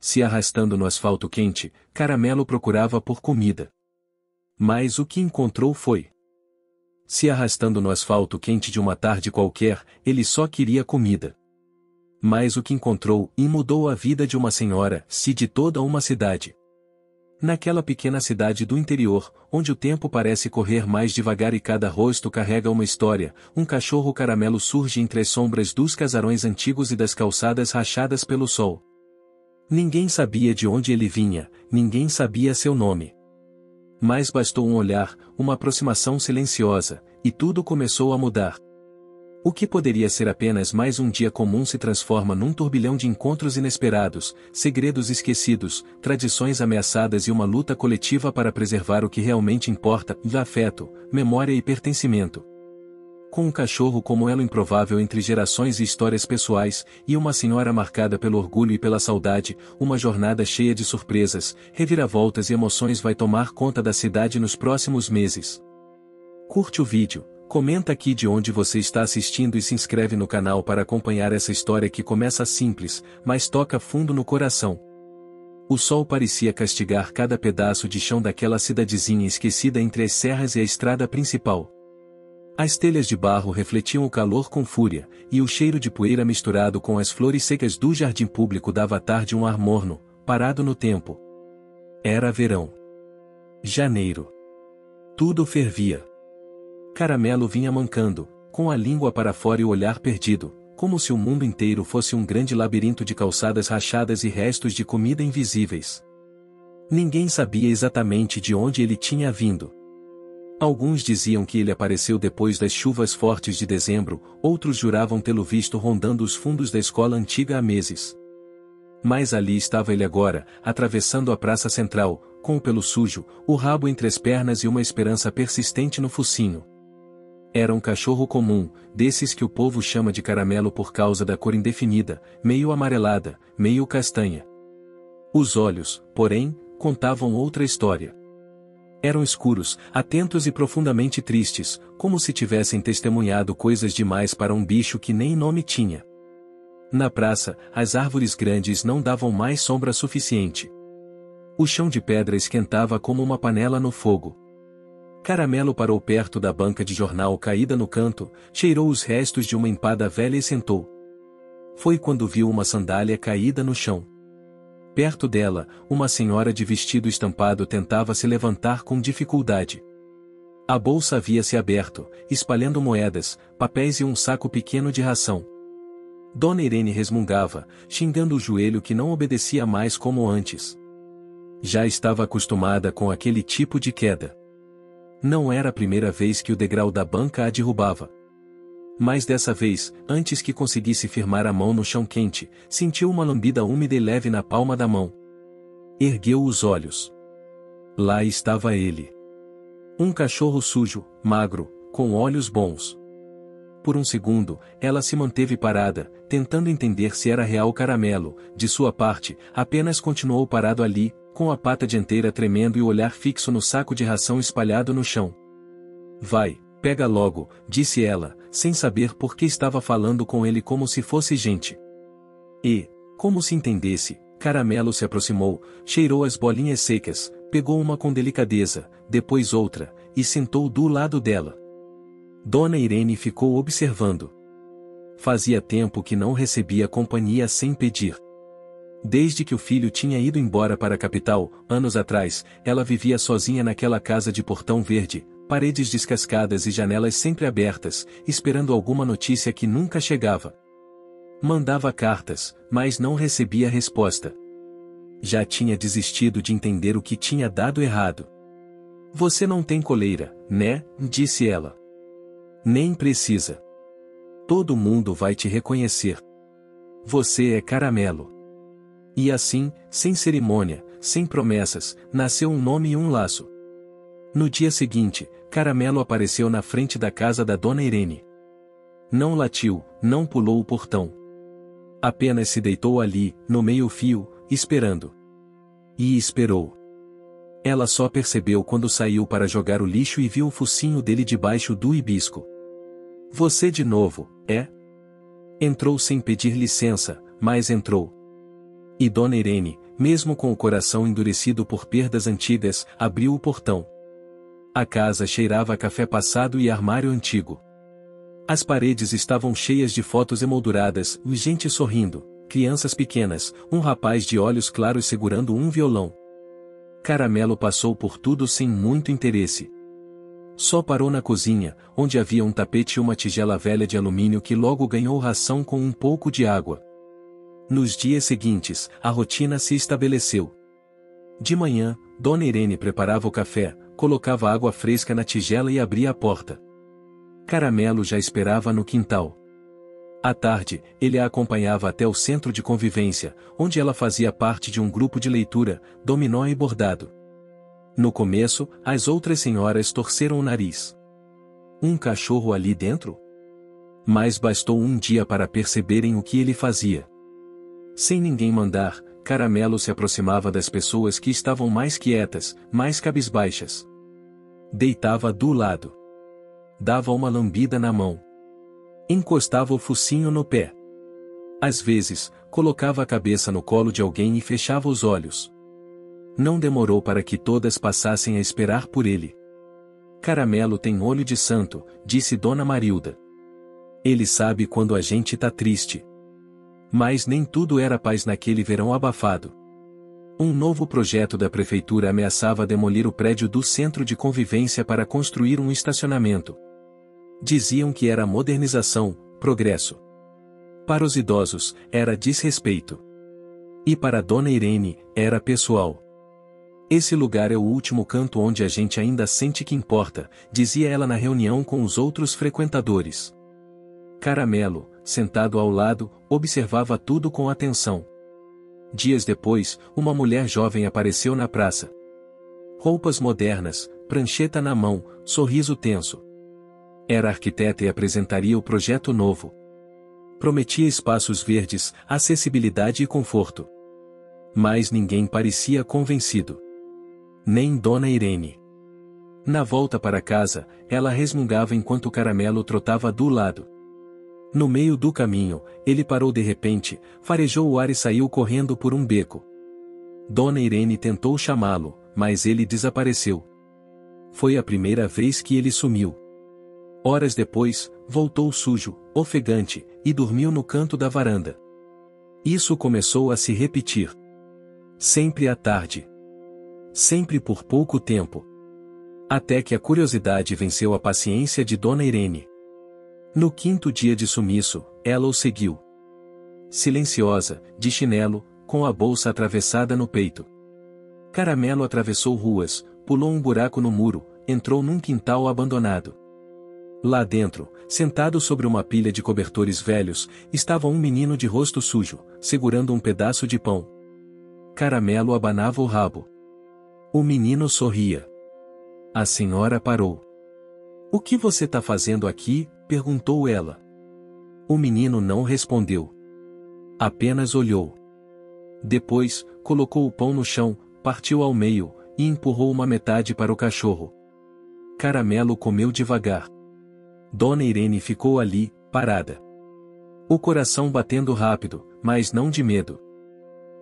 Se arrastando no asfalto quente, Caramelo procurava por comida. Mas o que encontrou foi. Se arrastando no asfalto quente de uma tarde qualquer, ele só queria comida. Mas o que encontrou mudou a vida de uma senhora, se de toda uma cidade. Naquela pequena cidade do interior, onde o tempo parece correr mais devagar e cada rosto carrega uma história, um cachorro caramelo surge entre as sombras dos casarões antigos e das calçadas rachadas pelo sol. Ninguém sabia de onde ele vinha, ninguém sabia seu nome. Mas bastou um olhar, uma aproximação silenciosa, e tudo começou a mudar. O que poderia ser apenas mais um dia comum se transforma num turbilhão de encontros inesperados, segredos esquecidos, tradições ameaçadas e uma luta coletiva para preservar o que realmente importa, afeto, memória e pertencimento. Com um cachorro como elo improvável entre gerações e histórias pessoais, e uma senhora marcada pelo orgulho e pela saudade, uma jornada cheia de surpresas, reviravoltas e emoções vai tomar conta da cidade nos próximos meses. Curte o vídeo. Comenta aqui de onde você está assistindo e se inscreve no canal para acompanhar essa história que começa simples, mas toca fundo no coração. O sol parecia castigar cada pedaço de chão daquela cidadezinha esquecida entre as serras e a estrada principal. As telhas de barro refletiam o calor com fúria, e o cheiro de poeira misturado com as flores secas do jardim público dava à tarde um ar morno, parado no tempo. Era verão. Janeiro. Tudo fervia. Caramelo vinha mancando, com a língua para fora e o olhar perdido, como se o mundo inteiro fosse um grande labirinto de calçadas rachadas e restos de comida invisíveis. Ninguém sabia exatamente de onde ele tinha vindo. Alguns diziam que ele apareceu depois das chuvas fortes de dezembro, outros juravam tê-lo visto rondando os fundos da escola antiga há meses. Mas ali estava ele agora, atravessando a praça central, com o pelo sujo, o rabo entre as pernas e uma esperança persistente no focinho. Era um cachorro comum, desses que o povo chama de caramelo por causa da cor indefinida, meio amarelada, meio castanha. Os olhos, porém, contavam outra história. Eram escuros, atentos e profundamente tristes, como se tivessem testemunhado coisas demais para um bicho que nem nome tinha. Na praça, as árvores grandes não davam mais sombra suficiente. O chão de pedra esquentava como uma panela no fogo. Caramelo parou perto da banca de jornal caída no canto, cheirou os restos de uma empada velha e sentou. Foi quando viu uma sandália caída no chão. Perto dela, uma senhora de vestido estampado tentava se levantar com dificuldade. A bolsa havia se aberto, espalhando moedas, papéis e um saco pequeno de ração. Dona Irene resmungava, xingando o joelho que não obedecia mais como antes. Já estava acostumada com aquele tipo de queda. Não era a primeira vez que o degrau da banca a derrubava. Mas dessa vez, antes que conseguisse firmar a mão no chão quente, sentiu uma lambida úmida e leve na palma da mão. Ergueu os olhos. Lá estava ele. Um cachorro sujo, magro, com olhos bons. Por um segundo, ela se manteve parada, tentando entender se era real Caramelo. De sua parte, apenas continuou parado ali, com a pata dianteira tremendo e o olhar fixo no saco de ração espalhado no chão. Vai, pega logo, disse ela, sem saber por que estava falando com ele como se fosse gente. E, como se entendesse, Caramelo se aproximou, cheirou as bolinhas secas, pegou uma com delicadeza, depois outra, e sentou do lado dela. Dona Irene ficou observando. Fazia tempo que não recebia companhia sem pedir. Desde que o filho tinha ido embora para a capital, anos atrás, ela vivia sozinha naquela casa de portão verde, paredes descascadas e janelas sempre abertas, esperando alguma notícia que nunca chegava. Mandava cartas, mas não recebia resposta. Já tinha desistido de entender o que tinha dado errado. Você não tem coleira, né? Disse ela. Nem precisa. Todo mundo vai te reconhecer. Você é Caramelo. E assim, sem cerimônia, sem promessas, nasceu um nome e um laço. No dia seguinte, Caramelo apareceu na frente da casa da Dona Irene. Não latiu, não pulou o portão. Apenas se deitou ali, no meio-fio, esperando. E esperou. Ela só percebeu quando saiu para jogar o lixo e viu o focinho dele debaixo do hibisco. Você de novo, é? Entrou sem pedir licença, mas entrou. E Dona Irene, mesmo com o coração endurecido por perdas antigas, abriu o portão. A casa cheirava a café passado e armário antigo. As paredes estavam cheias de fotos emolduradas, gente sorrindo, crianças pequenas, um rapaz de olhos claros segurando um violão. Caramelo passou por tudo sem muito interesse. Só parou na cozinha, onde havia um tapete e uma tigela velha de alumínio que logo ganhou ração com um pouco de água. Nos dias seguintes, a rotina se estabeleceu. De manhã, Dona Irene preparava o café, colocava água fresca na tigela e abria a porta. Caramelo já esperava no quintal. À tarde, ele a acompanhava até o centro de convivência, onde ela fazia parte de um grupo de leitura, dominó e bordado. No começo, as outras senhoras torceram o nariz. Um cachorro ali dentro? Mas bastou um dia para perceberem o que ele fazia. Sem ninguém mandar, Caramelo se aproximava das pessoas que estavam mais quietas, mais cabisbaixas. Deitava do lado. Dava uma lambida na mão. Encostava o focinho no pé. Às vezes, colocava a cabeça no colo de alguém e fechava os olhos. Não demorou para que todas passassem a esperar por ele. Caramelo tem olho de santo, disse Dona Marilda. Ele sabe quando a gente tá triste. Mas nem tudo era paz naquele verão abafado. Um novo projeto da prefeitura ameaçava demolir o prédio do centro de convivência para construir um estacionamento. Diziam que era modernização, progresso. Para os idosos, era desrespeito. E para Dona Irene, era pessoal. Esse lugar é o último canto onde a gente ainda sente que importa, dizia ela na reunião com os outros frequentadores. Caramelo, sentado ao lado, observava tudo com atenção. Dias depois, uma mulher jovem apareceu na praça. Roupas modernas, prancheta na mão, sorriso tenso. Era arquiteta e apresentaria o projeto novo. Prometia espaços verdes, acessibilidade e conforto. Mas ninguém parecia convencido. Nem Dona Irene. Na volta para casa, ela resmungava enquanto Caramelo trotava do lado. No meio do caminho, ele parou de repente, farejou o ar e saiu correndo por um beco. Dona Irene tentou chamá-lo, mas ele desapareceu. Foi a primeira vez que ele sumiu. Horas depois, voltou sujo, ofegante, e dormiu no canto da varanda. Isso começou a se repetir. Sempre à tarde. Sempre por pouco tempo. Até que a curiosidade venceu a paciência de Dona Irene. No quinto dia de sumiço, ela o seguiu. Silenciosa, de chinelo, com a bolsa atravessada no peito. Caramelo atravessou ruas, pulou um buraco no muro, entrou num quintal abandonado. Lá dentro, sentado sobre uma pilha de cobertores velhos, estava um menino de rosto sujo, segurando um pedaço de pão. Caramelo abanava o rabo. O menino sorria. A senhora parou. "O que você tá fazendo aqui?" perguntou ela. O menino não respondeu. Apenas olhou. Depois, colocou o pão no chão, partiu ao meio, e empurrou uma metade para o cachorro. Caramelo comeu devagar. Dona Irene ficou ali, parada. O coração batendo rápido, mas não de medo.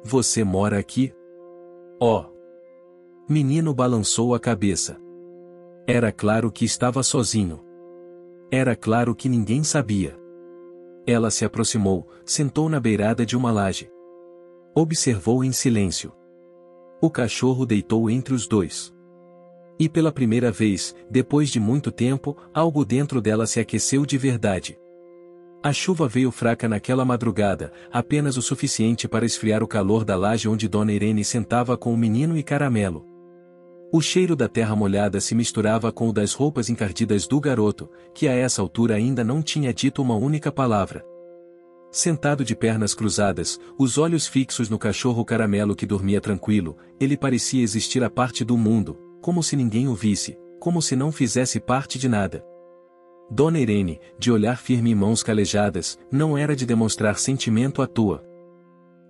"Você mora aqui?" "Oh!" Menino balançou a cabeça. Era claro que estava sozinho. Era claro que ninguém sabia. Ela se aproximou, sentou na beirada de uma laje. Observou em silêncio. O cachorro deitou entre os dois. E pela primeira vez, depois de muito tempo, algo dentro dela se aqueceu de verdade. A chuva veio fraca naquela madrugada, apenas o suficiente para esfriar o calor da laje onde Dona Irene sentava com o menino e Caramelo. O cheiro da terra molhada se misturava com o das roupas encardidas do garoto, que a essa altura ainda não tinha dito uma única palavra. Sentado de pernas cruzadas, os olhos fixos no cachorro Caramelo que dormia tranquilo, ele parecia existir à parte do mundo, como se ninguém o visse, como se não fizesse parte de nada. Dona Irene, de olhar firme e mãos calejadas, não era de demonstrar sentimento à toa.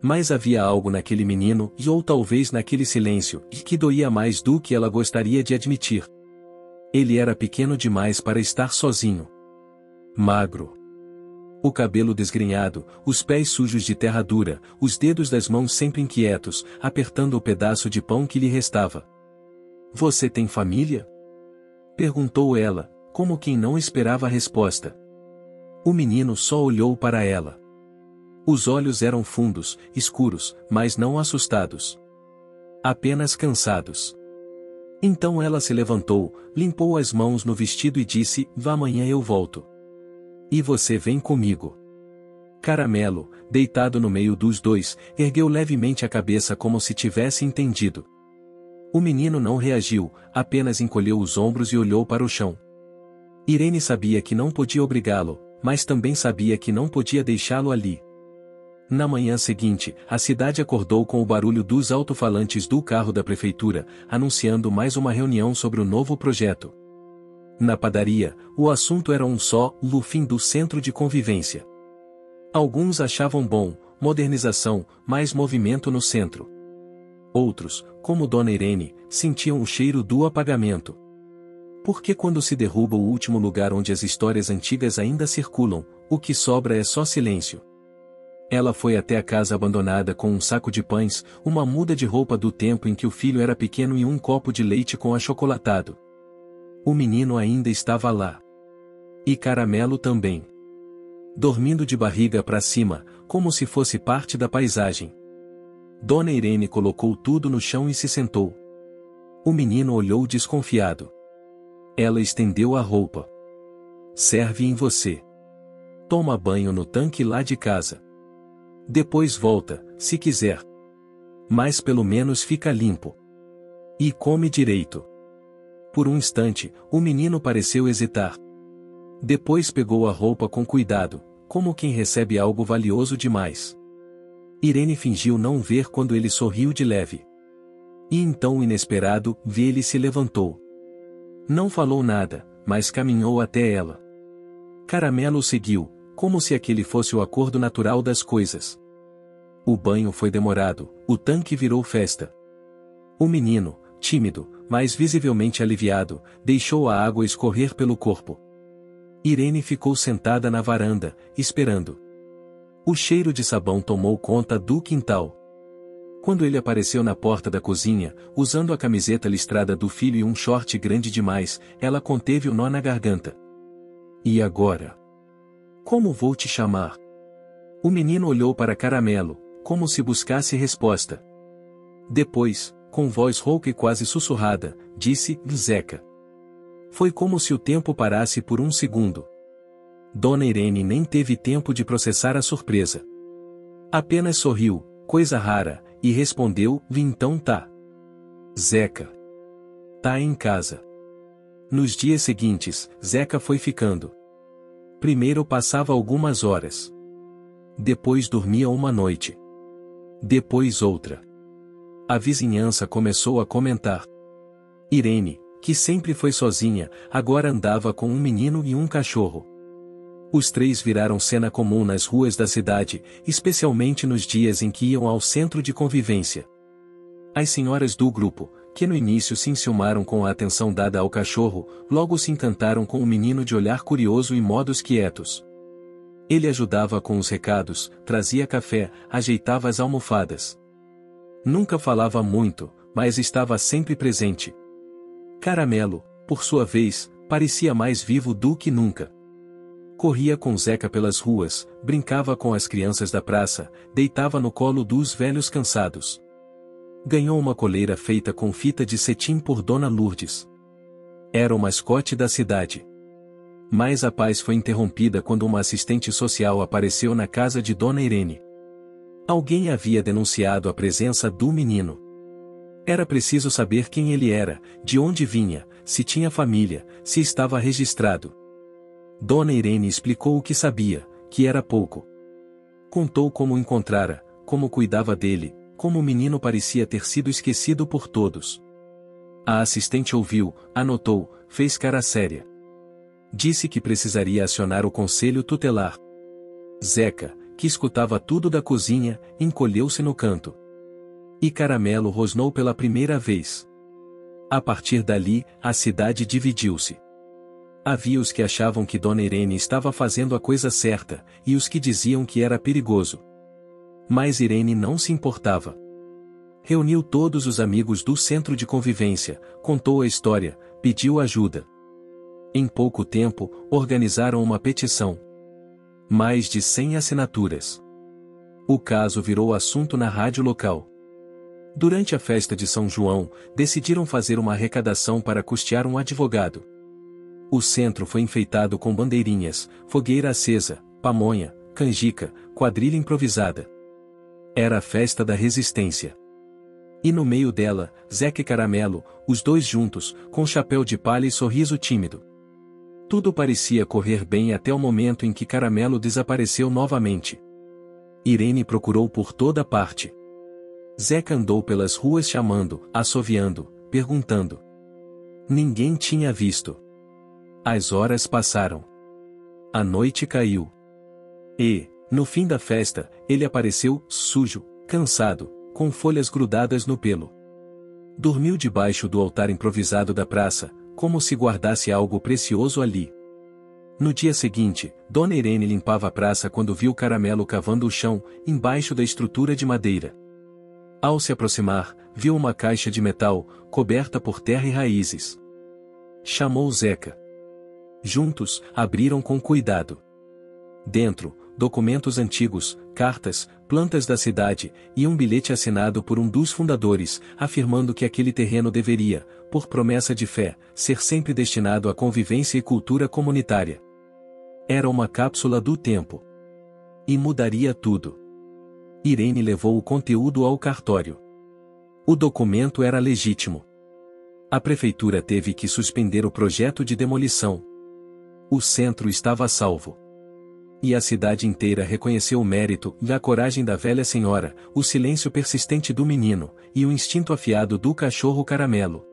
Mas havia algo naquele menino, ou talvez naquele silêncio, que doía mais do que ela gostaria de admitir. Ele era pequeno demais para estar sozinho. Magro. O cabelo desgrenhado, os pés sujos de terra dura, os dedos das mãos sempre inquietos, apertando o pedaço de pão que lhe restava. Você tem família? Perguntou ela, como quem não esperava a resposta. O menino só olhou para ela. Os olhos eram fundos, escuros, mas não assustados. Apenas cansados. Então ela se levantou, limpou as mãos no vestido e disse: Vá, amanhã eu volto. E você vem comigo. Caramelo, deitado no meio dos dois, ergueu levemente a cabeça como se tivesse entendido. O menino não reagiu, apenas encolheu os ombros e olhou para o chão. Irene sabia que não podia obrigá-lo, mas também sabia que não podia deixá-lo ali. Na manhã seguinte, a cidade acordou com o barulho dos alto-falantes do carro da prefeitura, anunciando mais uma reunião sobre o novo projeto. Na padaria, o assunto era um só: o fim do centro de convivência. Alguns achavam bom, modernização, mais movimento no centro. Outros, como Dona Irene, sentiam o cheiro do apagamento. Porque quando se derruba o último lugar onde as histórias antigas ainda circulam, o que sobra é só silêncio. Ela foi até a casa abandonada com um saco de pães, uma muda de roupa do tempo em que o filho era pequeno e um copo de leite com achocolatado. O menino ainda estava lá. E Caramelo também. Dormindo de barriga para cima, como se fosse parte da paisagem. Dona Irene colocou tudo no chão e se sentou. O menino olhou desconfiado. Ela estendeu a roupa. Serve em você. Toma banho no tanque lá de casa. Depois volta, se quiser. Mas pelo menos fica limpo. E come direito. Por um instante, o menino pareceu hesitar. Depois pegou a roupa com cuidado, como quem recebe algo valioso demais. Irene fingiu não ver quando ele sorriu de leve. E então, inesperado, ele se levantou. Não falou nada, mas caminhou até ela. Caramelo o seguiu, como se aquele fosse o acordo natural das coisas. O banho foi demorado, o tanque virou festa. O menino, tímido, mas visivelmente aliviado, deixou a água escorrer pelo corpo. Irene ficou sentada na varanda, esperando. O cheiro de sabão tomou conta do quintal. Quando ele apareceu na porta da cozinha, usando a camiseta listrada do filho e um short grande demais, ela conteve o nó na garganta. E agora? Como vou te chamar? O menino olhou para Caramelo, como se buscasse resposta. Depois, com voz rouca e quase sussurrada, disse: Zeca. Foi como se o tempo parasse por um segundo. Dona Irene nem teve tempo de processar a surpresa. Apenas sorriu, coisa rara, e respondeu: então tá. Zeca. Tá em casa. Nos dias seguintes, Zeca foi ficando. Primeiro passava algumas horas. Depois dormia uma noite. Depois outra. A vizinhança começou a comentar. Irene, que sempre foi sozinha, agora andava com um menino e um cachorro. Os três viraram cena comum nas ruas da cidade, especialmente nos dias em que iam ao centro de convivência. As senhoras do grupo, que no início se enciumaram com a atenção dada ao cachorro, logo se encantaram com o menino de olhar curioso e modos quietos. Ele ajudava com os recados, trazia café, ajeitava as almofadas. Nunca falava muito, mas estava sempre presente. Caramelo, por sua vez, parecia mais vivo do que nunca. Corria com Zeca pelas ruas, brincava com as crianças da praça, deitava no colo dos velhos cansados. Ganhou uma coleira feita com fita de cetim por Dona Lourdes. Era o mascote da cidade. Mas a paz foi interrompida quando uma assistente social apareceu na casa de Dona Irene. Alguém havia denunciado a presença do menino. Era preciso saber quem ele era, de onde vinha, se tinha família, se estava registrado. Dona Irene explicou o que sabia, que era pouco. Contou como o encontrara, como cuidava dele, como o menino parecia ter sido esquecido por todos. A assistente ouviu, anotou, fez cara séria. Disse que precisaria acionar o conselho tutelar. Zeca, que escutava tudo da cozinha, encolheu-se no canto. E Caramelo rosnou pela primeira vez. A partir dali, a cidade dividiu-se. Havia os que achavam que Dona Irene estava fazendo a coisa certa, e os que diziam que era perigoso. Mas Irene não se importava. Reuniu todos os amigos do centro de convivência, contou a história, pediu ajuda. Em pouco tempo, organizaram uma petição. Mais de 100 assinaturas. O caso virou assunto na rádio local. Durante a festa de São João, decidiram fazer uma arrecadação para custear um advogado. O centro foi enfeitado com bandeirinhas, fogueira acesa, pamonha, canjica, quadrilha improvisada. Era a festa da resistência. E no meio dela, Zeca e Caramelo, os dois juntos, com chapéu de palha e sorriso tímido. Tudo parecia correr bem até o momento em que Caramelo desapareceu novamente. Irene procurou por toda parte. Zeca andou pelas ruas chamando, assoviando, perguntando. Ninguém tinha visto. As horas passaram. A noite caiu. E, no fim da festa, ele apareceu, sujo, cansado, com folhas grudadas no pelo. Dormiu debaixo do altar improvisado da praça, como se guardasse algo precioso ali. No dia seguinte, Dona Irene limpava a praça quando viu Caramelo cavando o chão, embaixo da estrutura de madeira. Ao se aproximar, viu uma caixa de metal, coberta por terra e raízes. Chamou Zeca. Juntos, abriram com cuidado. Dentro, documentos antigos, cartas, plantas da cidade, e um bilhete assinado por um dos fundadores, afirmando que aquele terreno deveria, por promessa de fé, ser sempre destinado à convivência e cultura comunitária. Era uma cápsula do tempo. E mudaria tudo. Irene levou o conteúdo ao cartório. O documento era legítimo. A prefeitura teve que suspender o projeto de demolição. O centro estava salvo. E a cidade inteira reconheceu o mérito e a coragem da velha senhora, o silêncio persistente do menino, e o instinto afiado do cachorro Caramelo.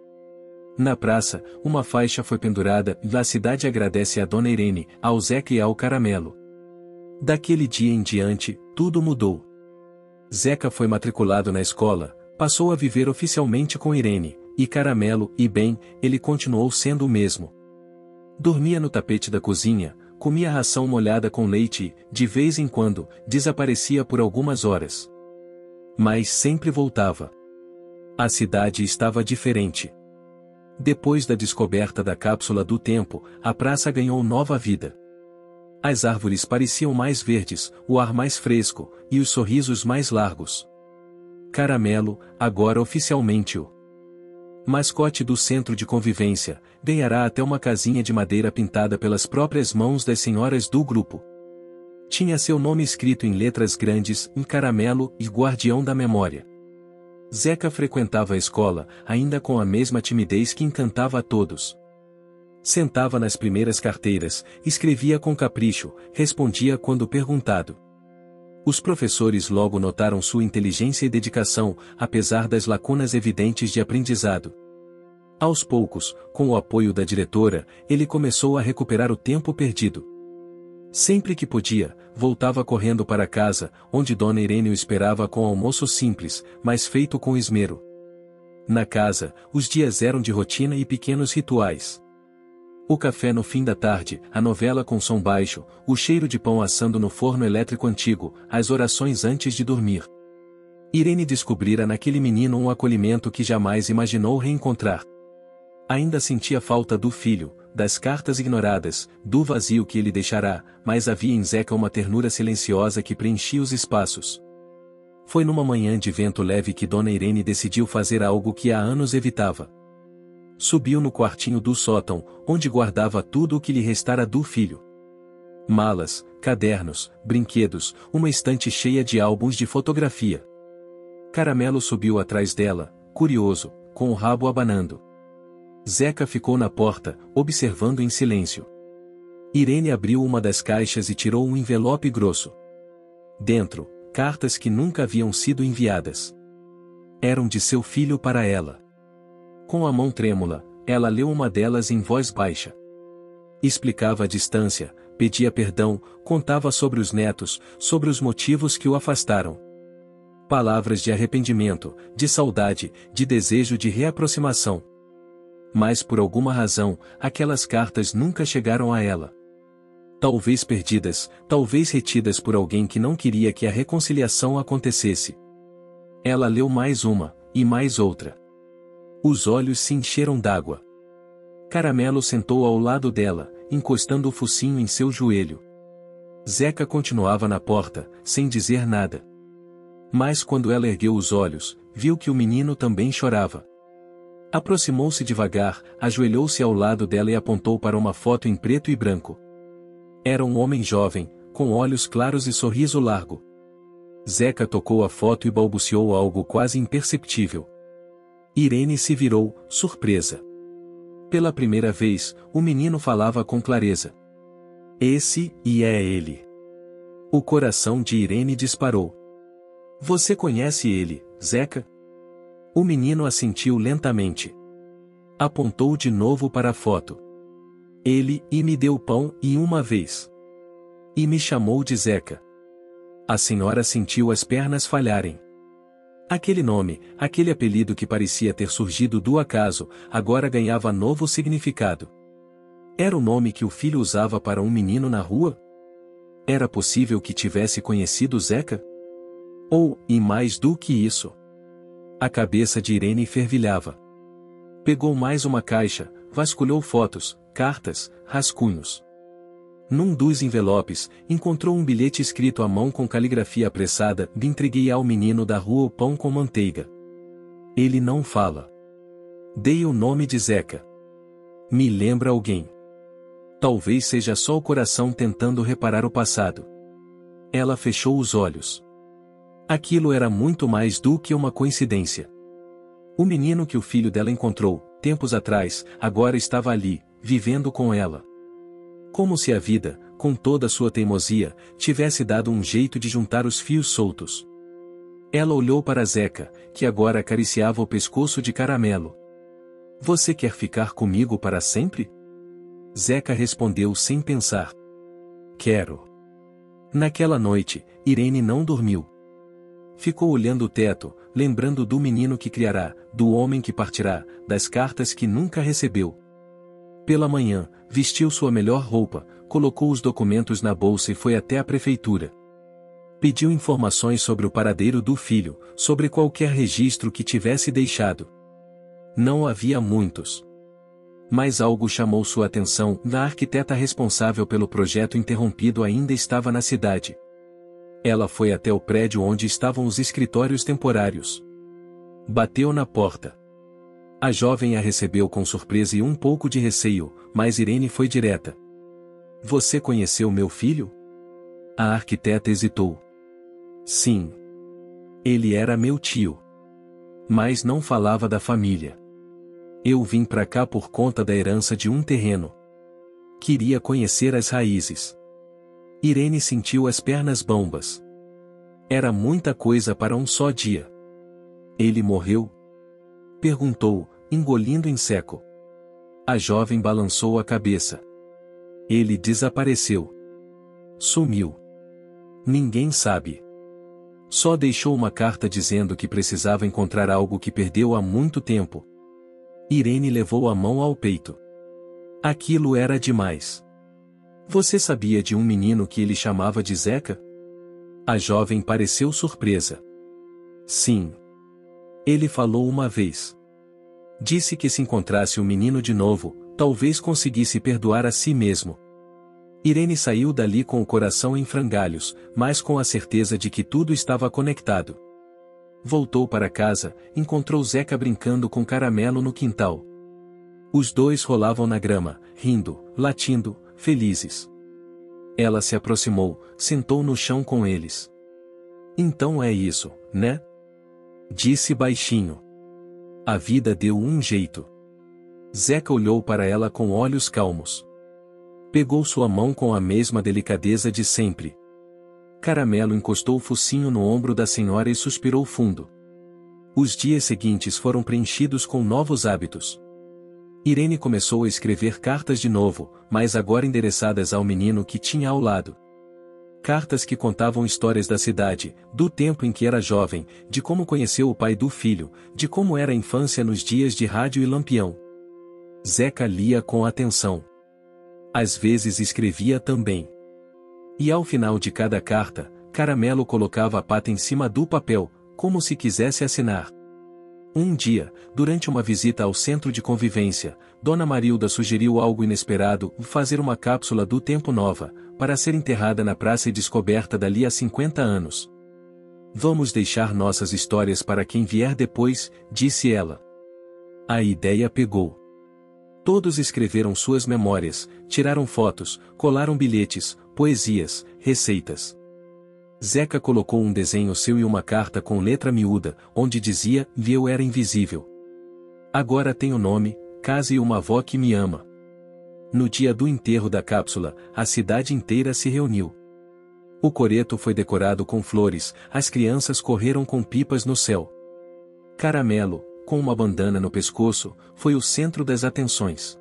Na praça, uma faixa foi pendurada e a cidade agradece a Dona Irene, ao Zeca e ao Caramelo. Daquele dia em diante, tudo mudou. Zeca foi matriculado na escola, passou a viver oficialmente com Irene, e Caramelo, e bem, ele continuou sendo o mesmo. Dormia no tapete da cozinha, comia ração molhada com leite e, de vez em quando, desaparecia por algumas horas. Mas sempre voltava. A cidade estava diferente. Depois da descoberta da cápsula do tempo, a praça ganhou nova vida. As árvores pareciam mais verdes, o ar mais fresco, e os sorrisos mais largos. Caramelo, agora oficialmente o mascote do centro de convivência, ganhará até uma casinha de madeira pintada pelas próprias mãos das senhoras do grupo. Tinha seu nome escrito em letras grandes, em Caramelo e Guardião da Memória. Zeca frequentava a escola, ainda com a mesma timidez que encantava a todos. Sentava nas primeiras carteiras, escrevia com capricho, respondia quando perguntado. Os professores logo notaram sua inteligência e dedicação, apesar das lacunas evidentes de aprendizado. Aos poucos, com o apoio da diretora, ele começou a recuperar o tempo perdido. Sempre que podia, voltava correndo para casa, onde Dona Irene o esperava com almoço simples, mas feito com esmero. Na casa, os dias eram de rotina e pequenos rituais. O café no fim da tarde, a novela com som baixo, o cheiro de pão assando no forno elétrico antigo, as orações antes de dormir. Irene descobrira naquele menino um acolhimento que jamais imaginou reencontrar. Ainda sentia falta do filho, das cartas ignoradas, do vazio que ele deixará, mas havia em Zeca uma ternura silenciosa que preenchia os espaços. Foi numa manhã de vento leve que Dona Irene decidiu fazer algo que há anos evitava. Subiu no quartinho do sótão, onde guardava tudo o que lhe restara do filho. Malas, cadernos, brinquedos, uma estante cheia de álbuns de fotografia. Caramelo subiu atrás dela, curioso, com o rabo abanando. Zeca ficou na porta, observando em silêncio. Irene abriu uma das caixas e tirou um envelope grosso. Dentro, cartas que nunca haviam sido enviadas. Eram de seu filho para ela. Com a mão trêmula, ela leu uma delas em voz baixa. Explicava a distância, pedia perdão, contava sobre os netos, sobre os motivos que o afastaram. Palavras de arrependimento, de saudade, de desejo de reaproximação. Mas por alguma razão, aquelas cartas nunca chegaram a ela. Talvez perdidas, talvez retidas por alguém que não queria que a reconciliação acontecesse. Ela leu mais uma, e mais outra. Os olhos se encheram d'água. Caramelo sentou ao lado dela, encostando o focinho em seu joelho. Zeca continuava na porta, sem dizer nada. Mas quando ela ergueu os olhos, viu que o menino também chorava. Aproximou-se devagar, ajoelhou-se ao lado dela e apontou para uma foto em preto e branco. Era um homem jovem, com olhos claros e sorriso largo. Zeca tocou a foto e balbuciou algo quase imperceptível. Irene se virou, surpresa. Pela primeira vez, o menino falava com clareza. Esse, e é ele. O coração de Irene disparou. Você conhece ele, Zeca? O menino assentiu lentamente. Apontou de novo para a foto. Ele, e me deu pão, e uma vez. E me chamou de Zeca. A senhora sentiu as pernas falharem. Aquele nome, aquele apelido que parecia ter surgido do acaso, agora ganhava novo significado. Era o nome que o filho usava para um menino na rua? Era possível que tivesse conhecido Zeca? Ou, e mais do que isso? A cabeça de Irene fervilhava. Pegou mais uma caixa, vasculhou fotos, cartas, rascunhos. Num dos envelopes, encontrou um bilhete escrito à mão com caligrafia apressada: entreguei ao menino da rua o pão com manteiga. Ele não fala. Dei o nome de Zeca. Me lembra alguém. Talvez seja só o coração tentando reparar o passado. Ela fechou os olhos. Aquilo era muito mais do que uma coincidência. O menino que o filho dela encontrou, tempos atrás, agora estava ali, vivendo com ela. Como se a vida, com toda a sua teimosia, tivesse dado um jeito de juntar os fios soltos. Ela olhou para Zeca, que agora acariciava o pescoço de Caramelo. Você quer ficar comigo para sempre? Zeca respondeu sem pensar. Quero. Naquela noite, Irene não dormiu. Ficou olhando o teto, lembrando do menino que criará, do homem que partirá, das cartas que nunca recebeu. Pela manhã, vestiu sua melhor roupa, colocou os documentos na bolsa e foi até a prefeitura. Pediu informações sobre o paradeiro do filho, sobre qualquer registro que tivesse deixado. Não havia muitos. Mas algo chamou sua atenção: a arquiteta responsável pelo projeto interrompido ainda estava na cidade. Ela foi até o prédio onde estavam os escritórios temporários. Bateu na porta. A jovem a recebeu com surpresa e um pouco de receio, mas Irene foi direta. Você conheceu meu filho? A arquiteta hesitou. Sim. Ele era meu tio. Mas não falava da família. Eu vim pra cá por conta da herança de um terreno. Queria conhecer as raízes. Irene sentiu as pernas bambas. Era muita coisa para um só dia. Ele morreu? Perguntou, engolindo em seco. A jovem balançou a cabeça. Ele desapareceu. Sumiu. Ninguém sabe. Só deixou uma carta dizendo que precisava encontrar algo que perdeu há muito tempo. Irene levou a mão ao peito. Aquilo era demais. Você sabia de um menino que ele chamava de Zeca? A jovem pareceu surpresa. Sim. Ele falou uma vez. Disse que se encontrasse o menino de novo, talvez conseguisse perdoar a si mesmo. Irene saiu dali com o coração em frangalhos, mas com a certeza de que tudo estava conectado. Voltou para casa, encontrou Zeca brincando com Caramelo no quintal. Os dois rolavam na grama, rindo, latindo, felizes. Ela se aproximou, sentou no chão com eles. Então é isso, né? Disse baixinho. A vida deu um jeito. Zeca olhou para ela com olhos calmos. Pegou sua mão com a mesma delicadeza de sempre. Caramelo encostou o focinho no ombro da senhora e suspirou fundo. Os dias seguintes foram preenchidos com novos hábitos. Irene começou a escrever cartas de novo, mas agora endereçadas ao menino que tinha ao lado. Cartas que contavam histórias da cidade, do tempo em que era jovem, de como conheceu o pai do filho, de como era a infância nos dias de rádio e lampião. Zeca lia com atenção. Às vezes escrevia também. E ao final de cada carta, Caramelo colocava a pata em cima do papel, como se quisesse assinar. Um dia, durante uma visita ao centro de convivência, Dona Marilda sugeriu algo inesperado: fazer uma cápsula do tempo nova, para ser enterrada na praça e descoberta dali a 50 anos. Vamos deixar nossas histórias para quem vier depois, disse ela. A ideia pegou. Todos escreveram suas memórias, tiraram fotos, colaram bilhetes, poesias, receitas. Zeca colocou um desenho seu e uma carta com letra miúda, onde dizia: eu era invisível. Agora tenho nome, casa e uma avó que me ama. No dia do enterro da cápsula, a cidade inteira se reuniu. O coreto foi decorado com flores, as crianças correram com pipas no céu. Caramelo, com uma bandana no pescoço, foi o centro das atenções.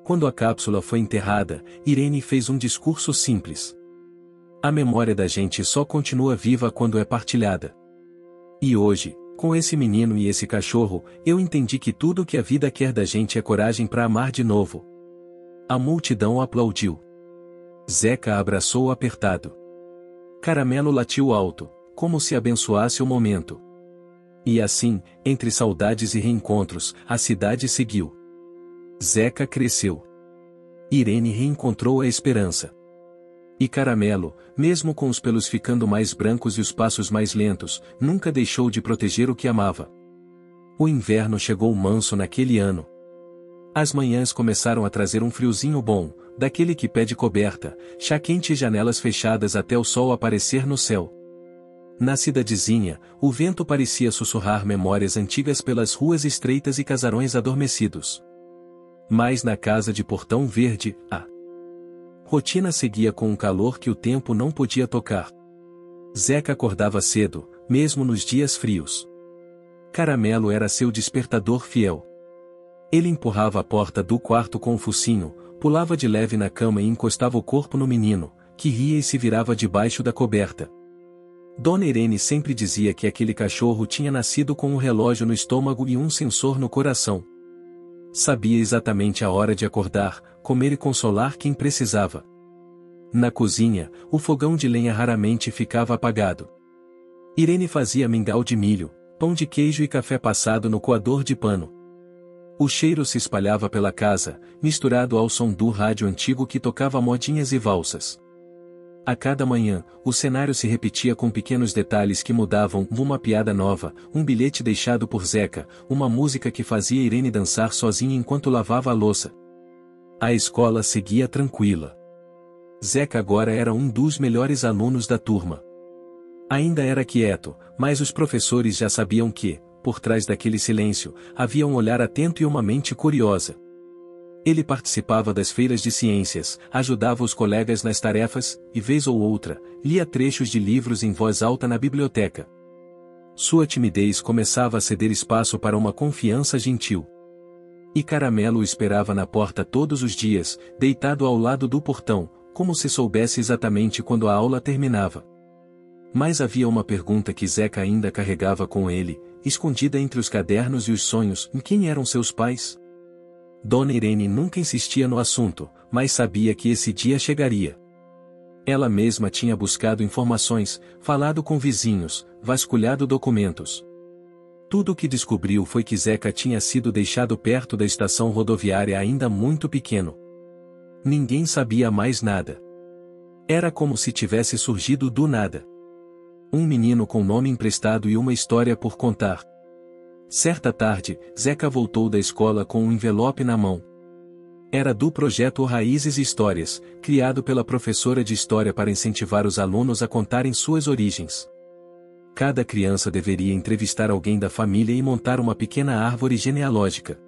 Quando a cápsula foi enterrada, Irene fez um discurso simples. A memória da gente só continua viva quando é partilhada. E hoje, com esse menino e esse cachorro, eu entendi que tudo que a vida quer da gente é coragem para amar de novo. A multidão aplaudiu. Zeca abraçou apertado. Caramelo latiu alto, como se abençoasse o momento. E assim, entre saudades e reencontros, a cidade seguiu. Zeca cresceu. Irene reencontrou a esperança. E Caramelo, mesmo com os pelos ficando mais brancos e os passos mais lentos, nunca deixou de proteger o que amava. O inverno chegou manso naquele ano. As manhãs começaram a trazer um friozinho bom, daquele que pede coberta, chá quente e janelas fechadas até o sol aparecer no céu. Na cidadezinha, o vento parecia sussurrar memórias antigas pelas ruas estreitas e casarões adormecidos. Mas na casa de Portão Verde, a rotina seguia com um calor que o tempo não podia tocar. Zeca acordava cedo, mesmo nos dias frios. Caramelo era seu despertador fiel. Ele empurrava a porta do quarto com o focinho, pulava de leve na cama e encostava o corpo no menino, que ria e se virava debaixo da coberta. Dona Irene sempre dizia que aquele cachorro tinha nascido com um relógio no estômago e um sensor no coração. Sabia exatamente a hora de acordar, comer e consolar quem precisava. Na cozinha, o fogão de lenha raramente ficava apagado. Irene fazia mingau de milho, pão de queijo e café passado no coador de pano. O cheiro se espalhava pela casa, misturado ao som do rádio antigo que tocava modinhas e valsas. A cada manhã, o cenário se repetia com pequenos detalhes que mudavam: uma piada nova, um bilhete deixado por Zeca, uma música que fazia Irene dançar sozinha enquanto lavava a louça. A escola seguia tranquila. Zeca agora era um dos melhores alunos da turma. Ainda era quieto, mas os professores já sabiam que, por trás daquele silêncio, havia um olhar atento e uma mente curiosa. Ele participava das feiras de ciências, ajudava os colegas nas tarefas, e vez ou outra, lia trechos de livros em voz alta na biblioteca. Sua timidez começava a ceder espaço para uma confiança gentil. E Caramelo o esperava na porta todos os dias, deitado ao lado do portão, como se soubesse exatamente quando a aula terminava. Mas havia uma pergunta que Zeca ainda carregava com ele, escondida entre os cadernos e os sonhos: quem eram seus pais? Dona Irene nunca insistia no assunto, mas sabia que esse dia chegaria. Ela mesma tinha buscado informações, falado com vizinhos, vasculhado documentos. Tudo o que descobriu foi que Zeca tinha sido deixado perto da estação rodoviária ainda muito pequeno. Ninguém sabia mais nada. Era como se tivesse surgido do nada. Um menino com nome emprestado e uma história por contar. Certa tarde, Zeca voltou da escola com um envelope na mão. Era do projeto Raízes e Histórias, criado pela professora de história para incentivar os alunos a contarem suas origens. Cada criança deveria entrevistar alguém da família e montar uma pequena árvore genealógica.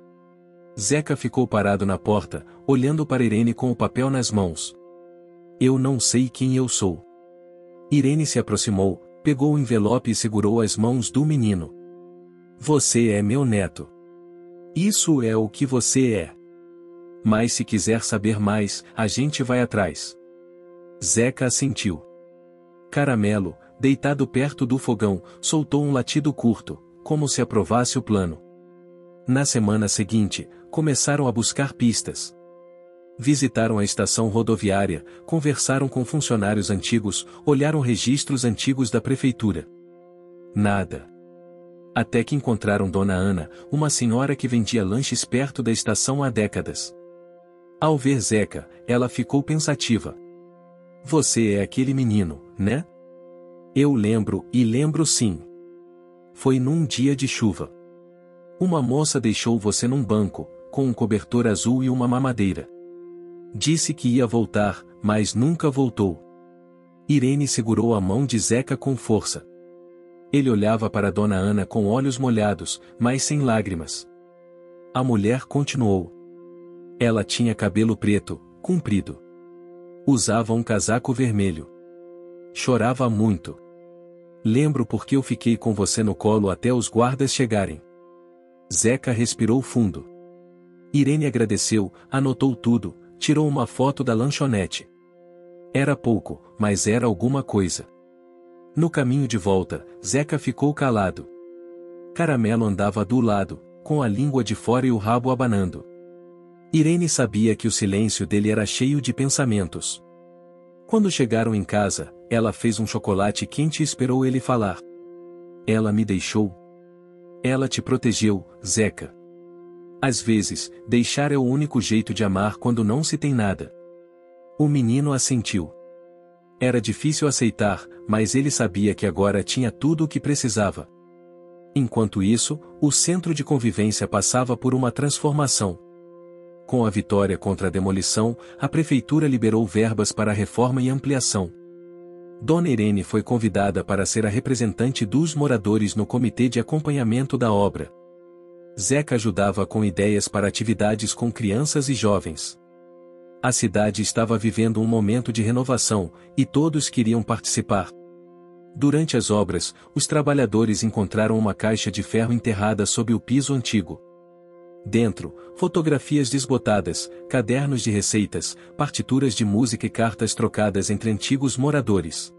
Zeca ficou parado na porta, olhando para Irene com o papel nas mãos. Eu não sei quem eu sou. Irene se aproximou, pegou o envelope e segurou as mãos do menino. Você é meu neto. Isso é o que você é. Mas se quiser saber mais, a gente vai atrás. Zeca assentiu. Caramelo, deitado perto do fogão, soltou um latido curto, como se aprovasse o plano. Na semana seguinte, começaram a buscar pistas. Visitaram a estação rodoviária, conversaram com funcionários antigos, olharam registros antigos da prefeitura. Nada. Até que encontraram Dona Ana, uma senhora que vendia lanches perto da estação há décadas. Ao ver Zeca, ela ficou pensativa. Você é aquele menino, né? Eu lembro, e lembro sim. Foi num dia de chuva. Uma moça deixou você num banco, com um cobertor azul e uma mamadeira. Disse que ia voltar, mas nunca voltou. Irene segurou a mão de Zeca com força. Ele olhava para Dona Ana com olhos molhados, mas sem lágrimas. A mulher continuou. Ela tinha cabelo preto, comprido. Usava um casaco vermelho. Chorava muito. Lembro porque eu fiquei com você no colo até os guardas chegarem. Zeca respirou fundo. Irene agradeceu, anotou tudo, tirou uma foto da lanchonete. Era pouco, mas era alguma coisa. No caminho de volta, Zeca ficou calado. Caramelo andava do lado, com a língua de fora e o rabo abanando. Irene sabia que o silêncio dele era cheio de pensamentos. Quando chegaram em casa, ela fez um chocolate quente e esperou ele falar. Ela me deixou. Ela te protegeu, Zeca. Às vezes, deixar é o único jeito de amar quando não se tem nada. O menino assentiu. Era difícil aceitar, mas ele sabia que agora tinha tudo o que precisava. Enquanto isso, o centro de convivência passava por uma transformação. Com a vitória contra a demolição, a prefeitura liberou verbas para reforma e ampliação. Dona Irene foi convidada para ser a representante dos moradores no comitê de acompanhamento da obra. Zeca ajudava com ideias para atividades com crianças e jovens. A cidade estava vivendo um momento de renovação, e todos queriam participar. Durante as obras, os trabalhadores encontraram uma caixa de ferro enterrada sob o piso antigo. Dentro, fotografias desbotadas, cadernos de receitas, partituras de música e cartas trocadas entre antigos moradores.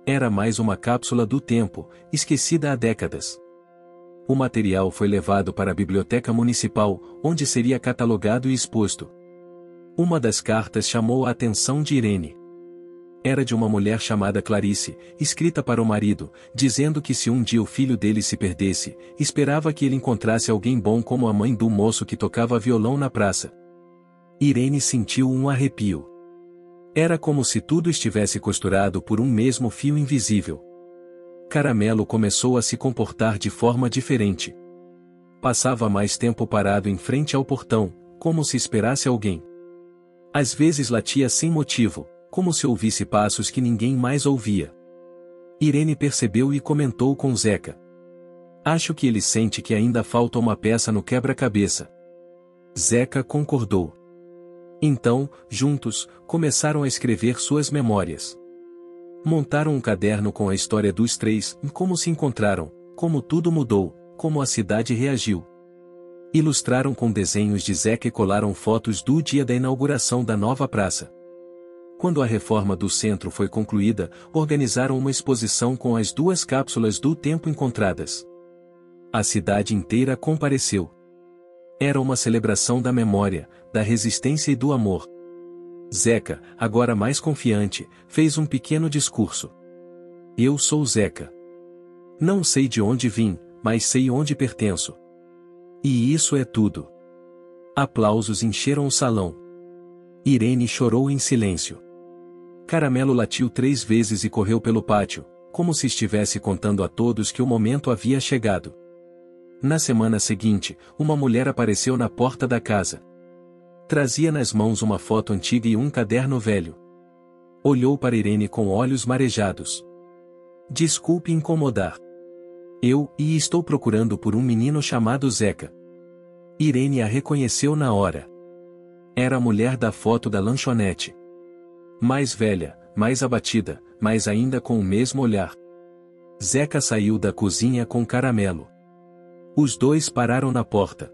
Era mais uma cápsula do tempo, esquecida há décadas. O material foi levado para a biblioteca municipal, onde seria catalogado e exposto. Uma das cartas chamou a atenção de Irene. Era de uma mulher chamada Clarice, escrita para o marido, dizendo que se um dia o filho dele se perdesse, esperava que ele encontrasse alguém bom como a mãe do moço que tocava violão na praça. Irene sentiu um arrepio. Era como se tudo estivesse costurado por um mesmo fio invisível. Caramelo começou a se comportar de forma diferente. Passava mais tempo parado em frente ao portão, como se esperasse alguém. Às vezes latia sem motivo, como se ouvisse passos que ninguém mais ouvia. Irene percebeu e comentou com Zeca. Acho que ele sente que ainda falta uma peça no quebra-cabeça. Zeca concordou. Então, juntos, começaram a escrever suas memórias. Montaram um caderno com a história dos três, como se encontraram, como tudo mudou, como a cidade reagiu. Ilustraram com desenhos de Zeca e colaram fotos do dia da inauguração da nova praça. Quando a reforma do centro foi concluída, organizaram uma exposição com as duas cápsulas do tempo encontradas. A cidade inteira compareceu. Era uma celebração da memória, da resistência e do amor. Zeca, agora mais confiante, fez um pequeno discurso. Eu sou Zeca. Não sei de onde vim, mas sei onde pertenço. E isso é tudo. Aplausos encheram o salão. Irene chorou em silêncio. Caramelo latiu 3 vezes e correu pelo pátio, como se estivesse contando a todos que o momento havia chegado. Na semana seguinte, uma mulher apareceu na porta da casa. Trazia nas mãos uma foto antiga e um caderno velho. Olhou para Irene com olhos marejados. Desculpe incomodar. Estou procurando por um menino chamado Zeca. Irene a reconheceu na hora. Era a mulher da foto da lanchonete. Mais velha, mais abatida, mas ainda com o mesmo olhar. Zeca saiu da cozinha com Caramelo. Os dois pararam na porta.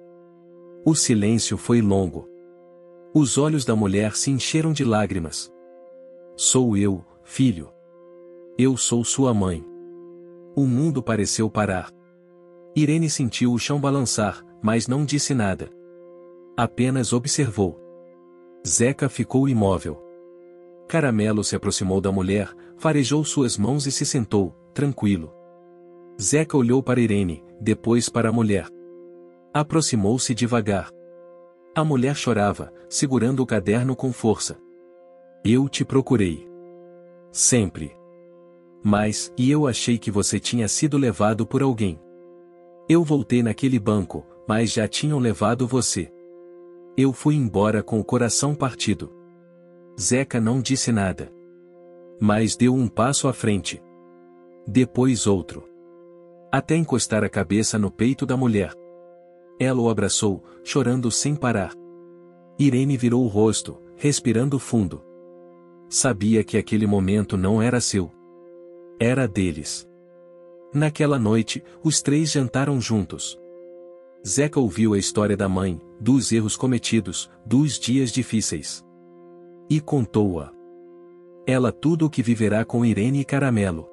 O silêncio foi longo. Os olhos da mulher se encheram de lágrimas. Sou eu, filho. Eu sou sua mãe. O mundo pareceu parar. Irene sentiu o chão balançar, mas não disse nada. Apenas observou. Zeca ficou imóvel. Caramelo se aproximou da mulher, farejou suas mãos e se sentou, tranquilo. Zeca olhou para Irene, depois para a mulher. Aproximou-se devagar. A mulher chorava, segurando o caderno com força. Eu te procurei. Sempre. Mas, e eu achei que você tinha sido levado por alguém. Eu voltei naquele banco, mas já tinham levado você. Eu fui embora com o coração partido. Zeca não disse nada. Mas deu um passo à frente. Depois outro. Até encostar a cabeça no peito da mulher. Ela o abraçou, chorando sem parar. Irene virou o rosto, respirando fundo. Sabia que aquele momento não era seu. Era deles. Naquela noite, os três jantaram juntos. Zeca ouviu a história da mãe, dos erros cometidos, dos dias difíceis. E contou-a. Ela tudo o que viverá com Irene e Caramelo.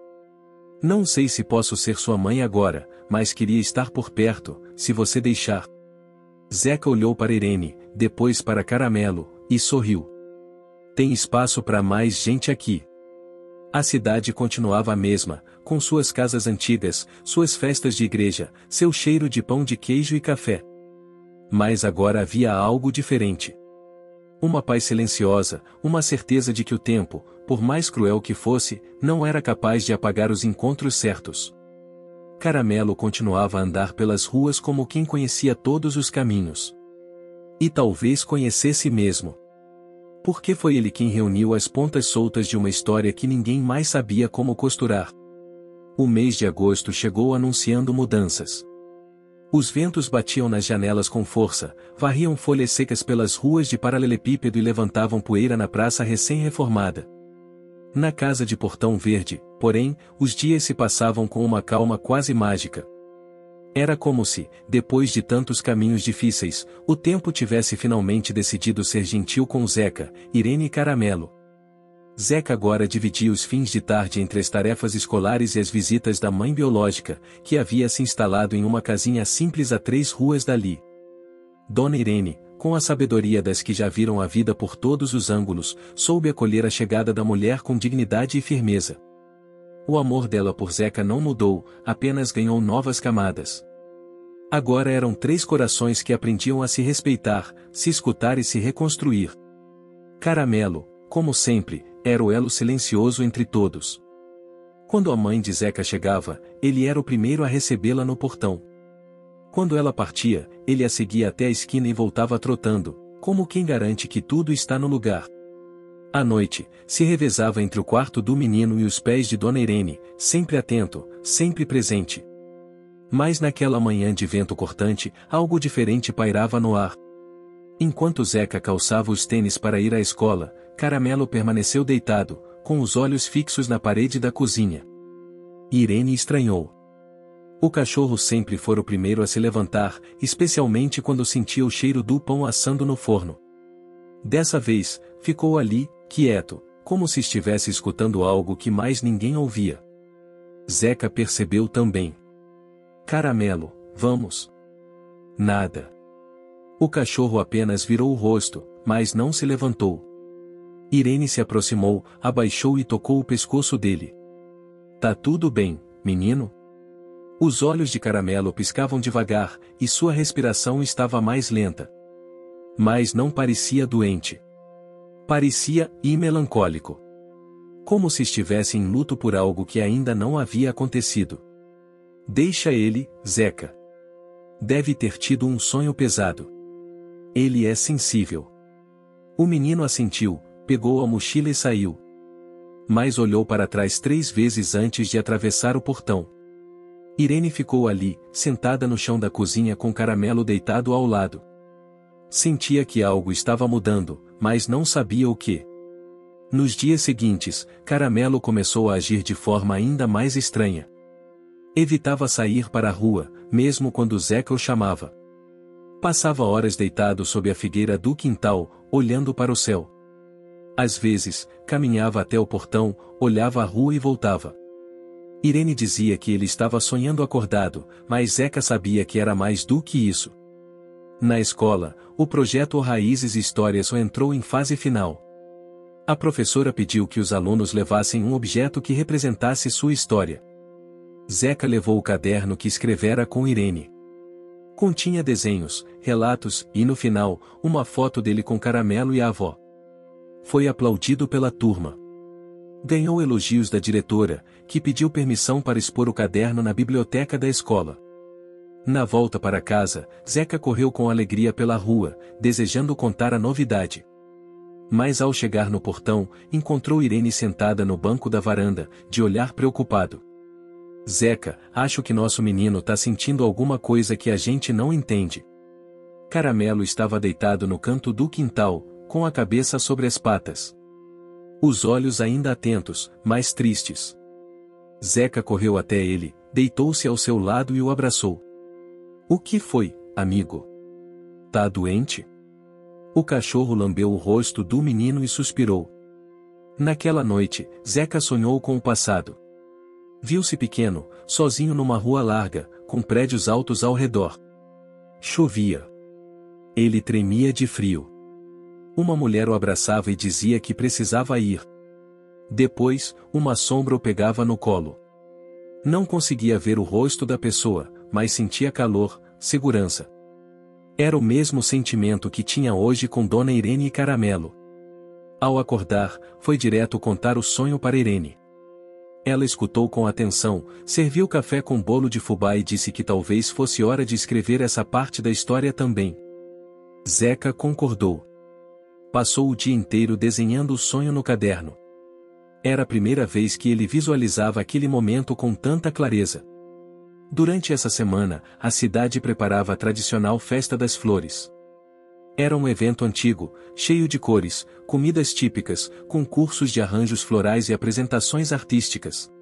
Não sei se posso ser sua mãe agora, mas queria estar por perto, se você deixar. Zeca olhou para Irene, depois para Caramelo, e sorriu. Tem espaço para mais gente aqui. A cidade continuava a mesma, com suas casas antigas, suas festas de igreja, seu cheiro de pão de queijo e café. Mas agora havia algo diferente. Uma paz silenciosa, uma certeza de que o tempo, por mais cruel que fosse, não era capaz de apagar os encontros certos. Caramelo continuava a andar pelas ruas como quem conhecia todos os caminhos. E talvez conhecesse mesmo. Porque foi ele quem reuniu as pontas soltas de uma história que ninguém mais sabia como costurar. O mês de agosto chegou anunciando mudanças. Os ventos batiam nas janelas com força, varriam folhas secas pelas ruas de paralelepípedo e levantavam poeira na praça recém-reformada. Na casa de Portão Verde, porém, os dias se passavam com uma calma quase mágica. Era como se, depois de tantos caminhos difíceis, o tempo tivesse finalmente decidido ser gentil com Zeca, Irene e Caramelo. Zeca agora dividia os fins de tarde entre as tarefas escolares e as visitas da mãe biológica, que havia se instalado em uma casinha simples a 3 ruas dali. Dona Irene, com a sabedoria das que já viram a vida por todos os ângulos, soube acolher a chegada da mulher com dignidade e firmeza. O amor dela por Zeca não mudou, apenas ganhou novas camadas. Agora eram 3 corações que aprendiam a se respeitar, se escutar e se reconstruir. Caramelo, como sempre, era o elo silencioso entre todos. Quando a mãe de Zeca chegava, ele era o primeiro a recebê-la no portão. Quando ela partia, ele a seguia até a esquina e voltava trotando, como quem garante que tudo está no lugar. À noite, se revezava entre o quarto do menino e os pés de Dona Irene, sempre atento, sempre presente. Mas naquela manhã de vento cortante, algo diferente pairava no ar. Enquanto Zeca calçava os tênis para ir à escola, Caramelo permaneceu deitado, com os olhos fixos na parede da cozinha. Irene estranhou. O cachorro sempre fora o primeiro a se levantar, especialmente quando sentia o cheiro do pão assando no forno. Dessa vez, ficou ali, quieto, como se estivesse escutando algo que mais ninguém ouvia. Zeca percebeu também. Caramelo, vamos. Nada. O cachorro apenas virou o rosto, mas não se levantou. Irene se aproximou, abaixou e tocou o pescoço dele. Tá tudo bem, menino? Os olhos de Caramelo piscavam devagar, e sua respiração estava mais lenta. Mas não parecia doente. Parecia melancólico. Como se estivesse em luto por algo que ainda não havia acontecido. Deixa ele, Zeca. Deve ter tido um sonho pesado. Ele é sensível. O menino assentiu, pegou a mochila e saiu. Mas olhou para trás 3 vezes antes de atravessar o portão. Irene ficou ali, sentada no chão da cozinha com Caramelo deitado ao lado. Sentia que algo estava mudando, mas não sabia o que. Nos dias seguintes, Caramelo começou a agir de forma ainda mais estranha. Evitava sair para a rua, mesmo quando Zeca o chamava. Passava horas deitado sob a figueira do quintal, olhando para o céu. Às vezes, caminhava até o portão, olhava a rua e voltava. Irene dizia que ele estava sonhando acordado, mas Zeca sabia que era mais do que isso. Na escola, o projeto Raízes e Histórias só entrou em fase final. A professora pediu que os alunos levassem um objeto que representasse sua história. Zeca levou o caderno que escrevera com Irene. Continha desenhos, relatos e, no final, uma foto dele com Caramelo e a avó. Foi aplaudido pela turma. Ganhou elogios da diretora, que pediu permissão para expor o caderno na biblioteca da escola. Na volta para casa, Zeca correu com alegria pela rua, desejando contar a novidade. Mas ao chegar no portão, encontrou Irene sentada no banco da varanda, de olhar preocupado. Zeca, acho que nosso menino tá sentindo alguma coisa que a gente não entende. Caramelo estava deitado no canto do quintal, com a cabeça sobre as patas. Os olhos ainda atentos, mas tristes. Zeca correu até ele, deitou-se ao seu lado e o abraçou. O que foi, amigo? Tá doente? O cachorro lambeu o rosto do menino e suspirou. Naquela noite, Zeca sonhou com o passado. Viu-se pequeno, sozinho numa rua larga, com prédios altos ao redor. Chovia. Ele tremia de frio. Uma mulher o abraçava e dizia que precisava ir. Depois, uma sombra o pegava no colo. Não conseguia ver o rosto da pessoa, mas sentia calor, segurança. Era o mesmo sentimento que tinha hoje com Dona Irene e Caramelo. Ao acordar, foi direto contar o sonho para Irene. Ela escutou com atenção, serviu café com bolo de fubá e disse que talvez fosse hora de escrever essa parte da história também. Zeca concordou. Passou o dia inteiro desenhando o sonho no caderno. Era a primeira vez que ele visualizava aquele momento com tanta clareza. Durante essa semana, a cidade preparava a tradicional Festa das Flores. Era um evento antigo, cheio de cores, comidas típicas, concursos de arranjos florais e apresentações artísticas.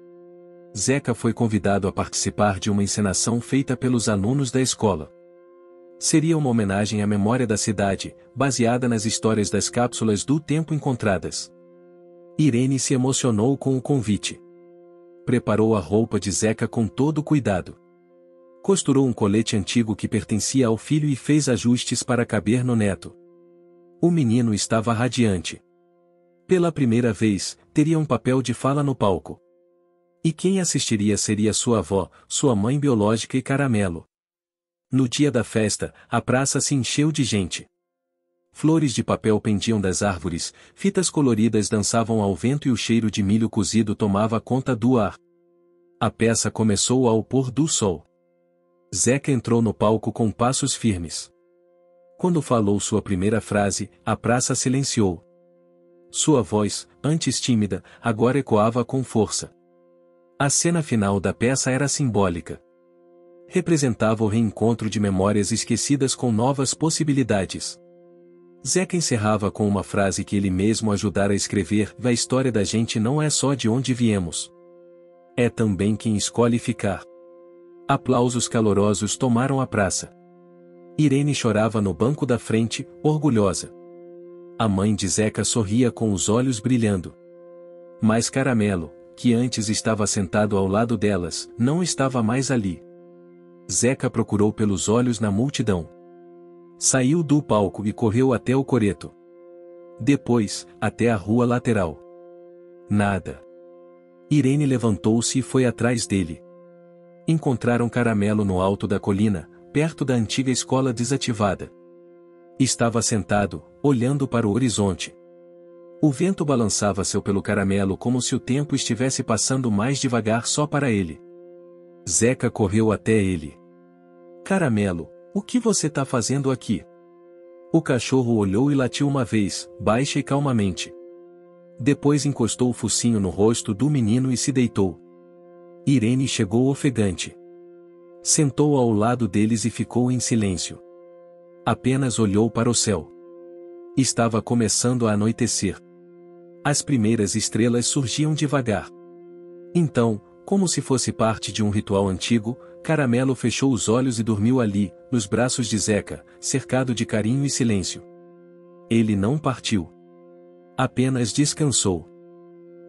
Zeca foi convidado a participar de uma encenação feita pelos alunos da escola. Seria uma homenagem à memória da cidade, baseada nas histórias das cápsulas do tempo encontradas. Irene se emocionou com o convite. Preparou a roupa de Zeca com todo cuidado. Costurou um colete antigo que pertencia ao filho e fez ajustes para caber no neto. O menino estava radiante. Pela primeira vez, teria um papel de fala no palco. E quem assistiria seria sua avó, sua mãe biológica e Caramelo. No dia da festa, a praça se encheu de gente. Flores de papel pendiam das árvores, fitas coloridas dançavam ao vento e o cheiro de milho cozido tomava conta do ar. A peça começou ao pôr do sol. Zeca entrou no palco com passos firmes. Quando falou sua primeira frase, a praça silenciou. Sua voz, antes tímida, agora ecoava com força. A cena final da peça era simbólica. Representava o reencontro de memórias esquecidas com novas possibilidades. Zeca encerrava com uma frase que ele mesmo ajudara a escrever: a história da gente não é só de onde viemos. É também quem escolhe ficar. Aplausos calorosos tomaram a praça. Irene chorava no banco da frente, orgulhosa. A mãe de Zeca sorria com os olhos brilhando. Mas Caramelo, que antes estava sentado ao lado delas, não estava mais ali. Zeca procurou pelos olhos na multidão. Saiu do palco e correu até o coreto. Depois, até a rua lateral. Nada. Irene levantou-se e foi atrás dele. Encontraram Caramelo no alto da colina, perto da antiga escola desativada. Estava sentado, olhando para o horizonte. O vento balançava-se pelo Caramelo como se o tempo estivesse passando mais devagar só para ele. Zeca correu até ele. Caramelo, o que você tá fazendo aqui? O cachorro olhou e latiu uma vez, baixa e calmamente. Depois encostou o focinho no rosto do menino e se deitou. Irene chegou ofegante. Sentou ao lado deles e ficou em silêncio. Apenas olhou para o céu. Estava começando a anoitecer. As primeiras estrelas surgiam devagar. Então, como se fosse parte de um ritual antigo, Caramelo fechou os olhos e dormiu ali, nos braços de Zeca, cercado de carinho e silêncio. Ele não partiu. Apenas descansou.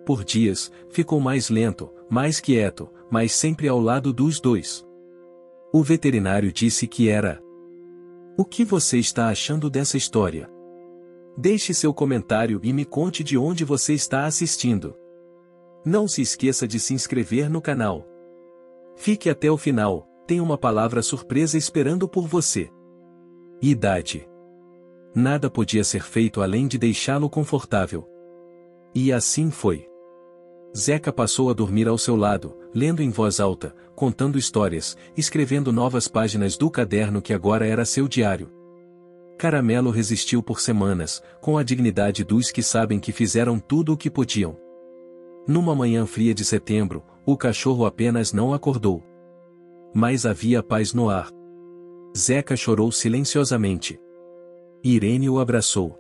Por dias, ficou mais lento, mais quieto, mas sempre ao lado dos dois. O veterinário disse que era O que você está achando dessa história? Deixe seu comentário e me conte de onde você está assistindo. Não se esqueça de se inscrever no canal. Fique até o final, tem uma palavra surpresa esperando por você. Idade. Nada podia ser feito além de deixá-lo confortável. E assim foi. Zeca passou a dormir ao seu lado, lendo em voz alta, contando histórias, escrevendo novas páginas do caderno que agora era seu diário. Caramelo resistiu por semanas, com a dignidade dos que sabem que fizeram tudo o que podiam. Numa manhã fria de setembro, o cachorro apenas não acordou. Mas havia paz no ar. Zeca chorou silenciosamente. Irene o abraçou.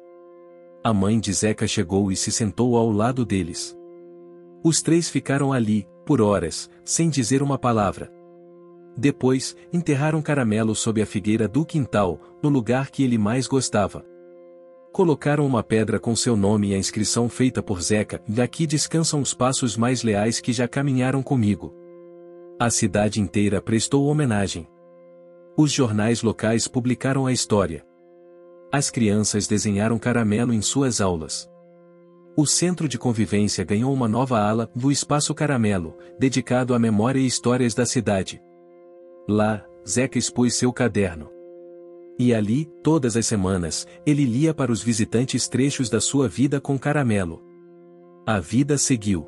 A mãe de Zeca chegou e se sentou ao lado deles. Os três ficaram ali, por horas, sem dizer uma palavra. Depois, enterraram Caramelo sob a figueira do quintal, no lugar que ele mais gostava. Colocaram uma pedra com seu nome e a inscrição feita por Zeca: "Daqui descansam os passos mais leais que já caminharam comigo." A cidade inteira prestou homenagem. Os jornais locais publicaram a história. As crianças desenharam Caramelo em suas aulas. O Centro de Convivência ganhou uma nova ala, do Espaço Caramelo, dedicado à memória e histórias da cidade. Lá, Zeca expôs seu caderno. E ali, todas as semanas, ele lia para os visitantes trechos da sua vida com Caramelo. A vida seguiu.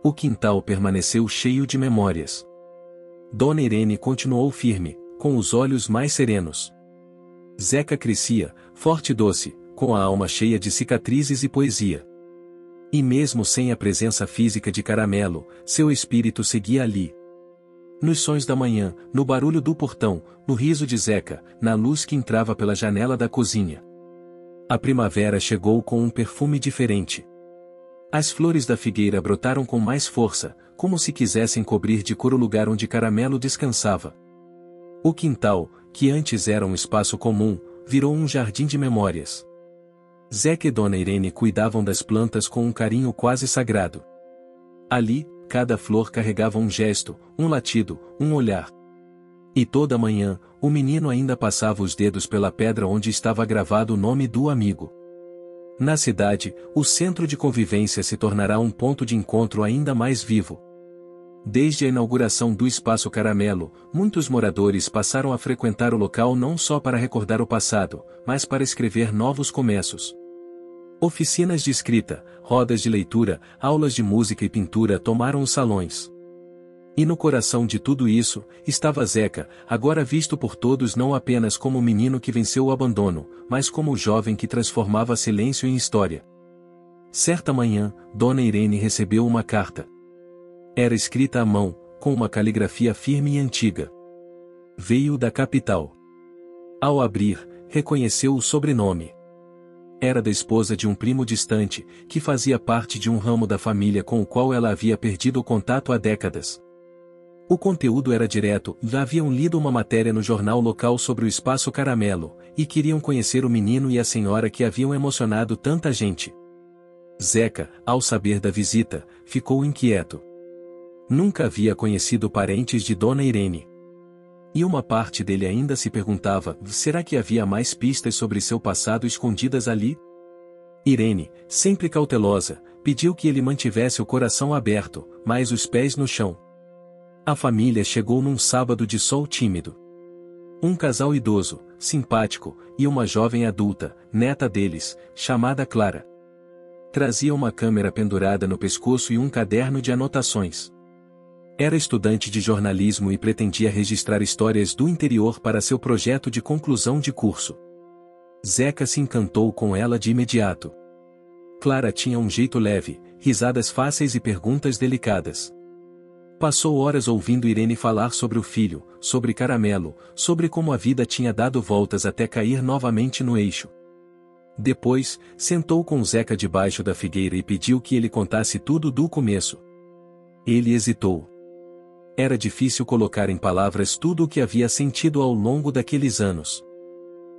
O quintal permaneceu cheio de memórias. Dona Irene continuou firme, com os olhos mais serenos. Zeca crescia, forte e doce, com a alma cheia de cicatrizes e poesia. E mesmo sem a presença física de Caramelo, seu espírito seguia ali. Nos sons da manhã, no barulho do portão, no riso de Zeca, na luz que entrava pela janela da cozinha. A primavera chegou com um perfume diferente. As flores da figueira brotaram com mais força, como se quisessem cobrir de cor o lugar onde Caramelo descansava. O quintal, que antes era um espaço comum, virou um jardim de memórias. Zeca e Dona Irene cuidavam das plantas com um carinho quase sagrado. Ali, cada flor carregava um gesto, um latido, um olhar. E toda manhã, o menino ainda passava os dedos pela pedra onde estava gravado o nome do amigo. Na cidade, o centro de convivência se tornará um ponto de encontro ainda mais vivo. Desde a inauguração do Espaço Caramelo, muitos moradores passaram a frequentar o local não só para recordar o passado, mas para escrever novos começos. Oficinas de escrita, rodas de leitura, aulas de música e pintura tomaram os salões. E no coração de tudo isso, estava Zeca, agora visto por todos não apenas como o menino que venceu o abandono, mas como o jovem que transformava silêncio em história. Certa manhã, Dona Irene recebeu uma carta. Era escrita à mão, com uma caligrafia firme e antiga. Veio da capital. Ao abrir, reconheceu o sobrenome. Era da esposa de um primo distante, que fazia parte de um ramo da família com o qual ela havia perdido o contato há décadas. O conteúdo era direto: já haviam lido uma matéria no jornal local sobre o Espaço Caramelo, e queriam conhecer o menino e a senhora que haviam emocionado tanta gente. Zeca, ao saber da visita, ficou inquieto. Nunca havia conhecido parentes de Dona Irene. E uma parte dele ainda se perguntava: será que havia mais pistas sobre seu passado escondidas ali? Irene, sempre cautelosa, pediu que ele mantivesse o coração aberto, mas os pés no chão. A família chegou num sábado de sol tímido. Um casal idoso, simpático, e uma jovem adulta, neta deles, chamada Clara. Trazia uma câmera pendurada no pescoço e um caderno de anotações. Era estudante de jornalismo e pretendia registrar histórias do interior para seu projeto de conclusão de curso. Zeca se encantou com ela de imediato. Clara tinha um jeito leve, risadas fáceis e perguntas delicadas. Passou horas ouvindo Irene falar sobre o filho, sobre Caramelo, sobre como a vida tinha dado voltas até cair novamente no eixo. Depois, sentou com Zeca debaixo da figueira e pediu que ele contasse tudo do começo. Ele hesitou. Era difícil colocar em palavras tudo o que havia sentido ao longo daqueles anos.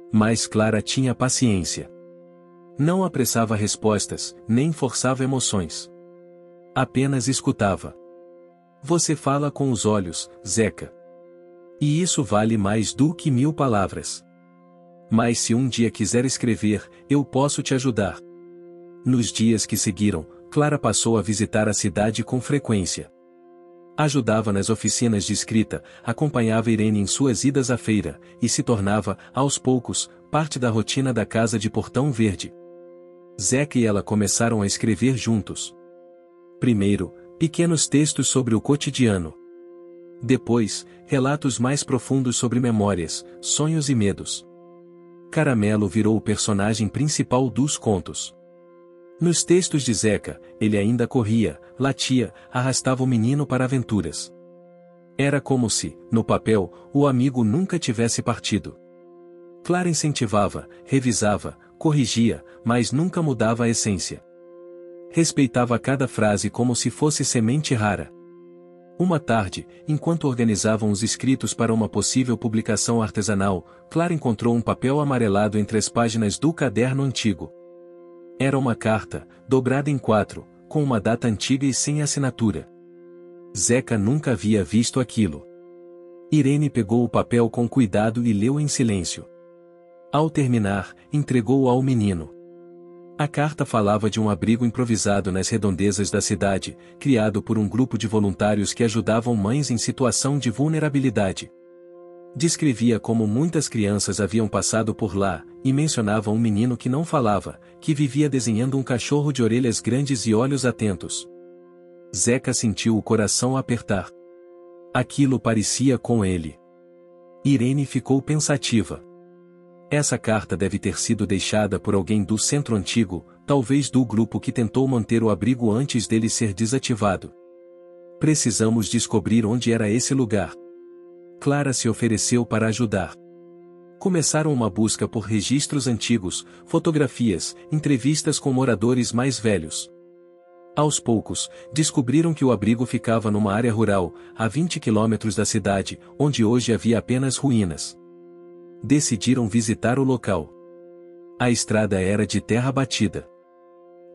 Mas Clara tinha paciência. Não apressava respostas, nem forçava emoções. Apenas escutava. Você fala com os olhos, Zeca. E isso vale mais do que 1000 palavras. Mas se um dia quiser escrever, eu posso te ajudar. Nos dias que seguiram, Clara passou a visitar a cidade com frequência. Ajudava nas oficinas de escrita, acompanhava Irene em suas idas à feira, e se tornava, aos poucos, parte da rotina da casa de Portão Verde. Zeca e ela começaram a escrever juntos. Primeiro, pequenos textos sobre o cotidiano. Depois, relatos mais profundos sobre memórias, sonhos e medos. Caramelo virou o personagem principal dos contos. Nos textos de Zeca, ele ainda corria, latia, arrastava o menino para aventuras. Era como se, no papel, o amigo nunca tivesse partido. Clara incentivava, revisava, corrigia, mas nunca mudava a essência. Respeitava cada frase como se fosse semente rara. Uma tarde, enquanto organizavam os escritos para uma possível publicação artesanal, Clara encontrou um papel amarelado entre as páginas do caderno antigo. Era uma carta, dobrada em 4, com uma data antiga e sem assinatura. Zeca nunca havia visto aquilo. Irene pegou o papel com cuidado e leu em silêncio. Ao terminar, entregou-o ao menino. A carta falava de um abrigo improvisado nas redondezas da cidade, criado por um grupo de voluntários que ajudavam mães em situação de vulnerabilidade. Descrevia como muitas crianças haviam passado por lá, e mencionava um menino que não falava, que vivia desenhando um cachorro de orelhas grandes e olhos atentos. Zeca sentiu o coração apertar. Aquilo parecia com ele. Irene ficou pensativa. Essa carta deve ter sido deixada por alguém do centro antigo, talvez do grupo que tentou manter o abrigo antes dele ser desativado. Precisamos descobrir onde era esse lugar. Clara se ofereceu para ajudar. Começaram uma busca por registros antigos, fotografias, entrevistas com moradores mais velhos. Aos poucos, descobriram que o abrigo ficava numa área rural, a 20 quilômetros da cidade, onde hoje havia apenas ruínas. Decidiram visitar o local. A estrada era de terra batida.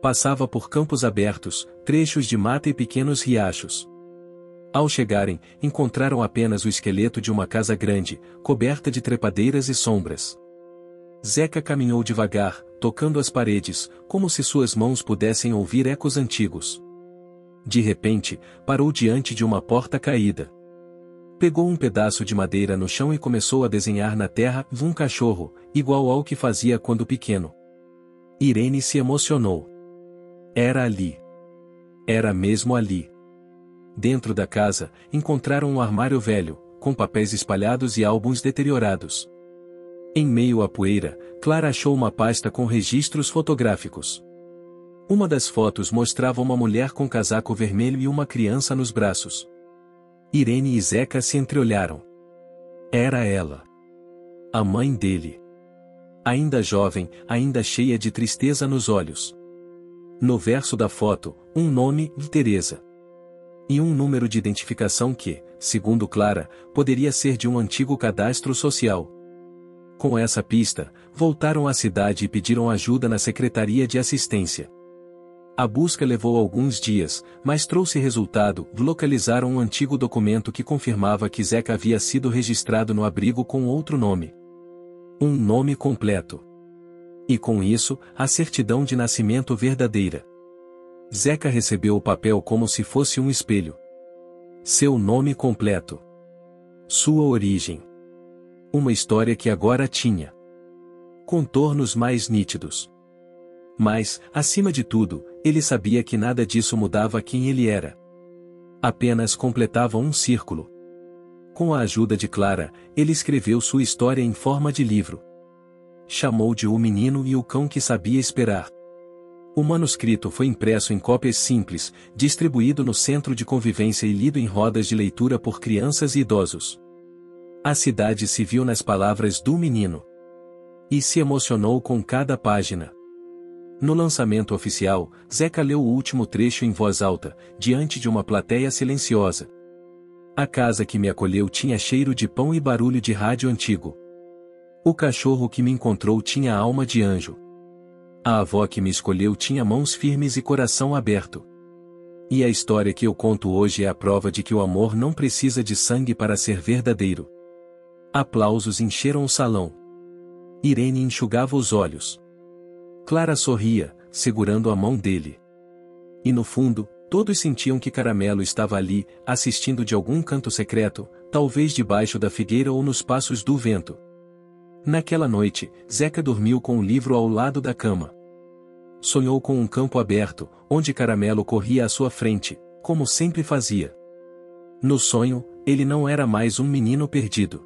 Passava por campos abertos, trechos de mata e pequenos riachos. Ao chegarem, encontraram apenas o esqueleto de uma casa grande, coberta de trepadeiras e sombras. Zeca caminhou devagar, tocando as paredes, como se suas mãos pudessem ouvir ecos antigos. De repente, parou diante de uma porta caída. Pegou um pedaço de madeira no chão e começou a desenhar na terra um cachorro, igual ao que fazia quando pequeno. Irene se emocionou. Era ali. Era mesmo ali. Dentro da casa, encontraram um armário velho, com papéis espalhados e álbuns deteriorados. Em meio à poeira, Clara achou uma pasta com registros fotográficos. Uma das fotos mostrava uma mulher com casaco vermelho e uma criança nos braços. Irene e Zeca se entreolharam. Era ela. A mãe dele. Ainda jovem, ainda cheia de tristeza nos olhos. No verso da foto, um nome, Teresa. E um número de identificação que, segundo Clara, poderia ser de um antigo cadastro social. Com essa pista, voltaram à cidade e pediram ajuda na Secretaria de Assistência. A busca levou alguns dias, mas trouxe resultado. Localizaram um antigo documento que confirmava que Zeca havia sido registrado no abrigo com outro nome. Um nome completo. E com isso, a certidão de nascimento verdadeira. Zeca recebeu o papel como se fosse um espelho. Seu nome completo. Sua origem. Uma história que agora tinha contornos mais nítidos. Mas, acima de tudo, ele sabia que nada disso mudava quem ele era. Apenas completava um círculo. Com a ajuda de Clara, ele escreveu sua história em forma de livro. Chamou de O Menino e o Cão que Sabia Esperar. O manuscrito foi impresso em cópias simples, distribuído no centro de convivência e lido em rodas de leitura por crianças e idosos. A cidade se viu nas palavras do menino. E se emocionou com cada página. No lançamento oficial, Zeca leu o último trecho em voz alta, diante de uma plateia silenciosa. A casa que me acolheu tinha cheiro de pão e barulho de rádio antigo. O cachorro que me encontrou tinha alma de anjo. A avó que me escolheu tinha mãos firmes e coração aberto. E a história que eu conto hoje é a prova de que o amor não precisa de sangue para ser verdadeiro. Aplausos encheram o salão. Irene enxugava os olhos. Clara sorria, segurando a mão dele. E no fundo, todos sentiam que Caramelo estava ali, assistindo de algum canto secreto, talvez debaixo da figueira ou nos passos do vento. Naquela noite, Zeca dormiu com o livro ao lado da cama. Sonhou com um campo aberto, onde Caramelo corria à sua frente, como sempre fazia. No sonho, ele não era mais um menino perdido.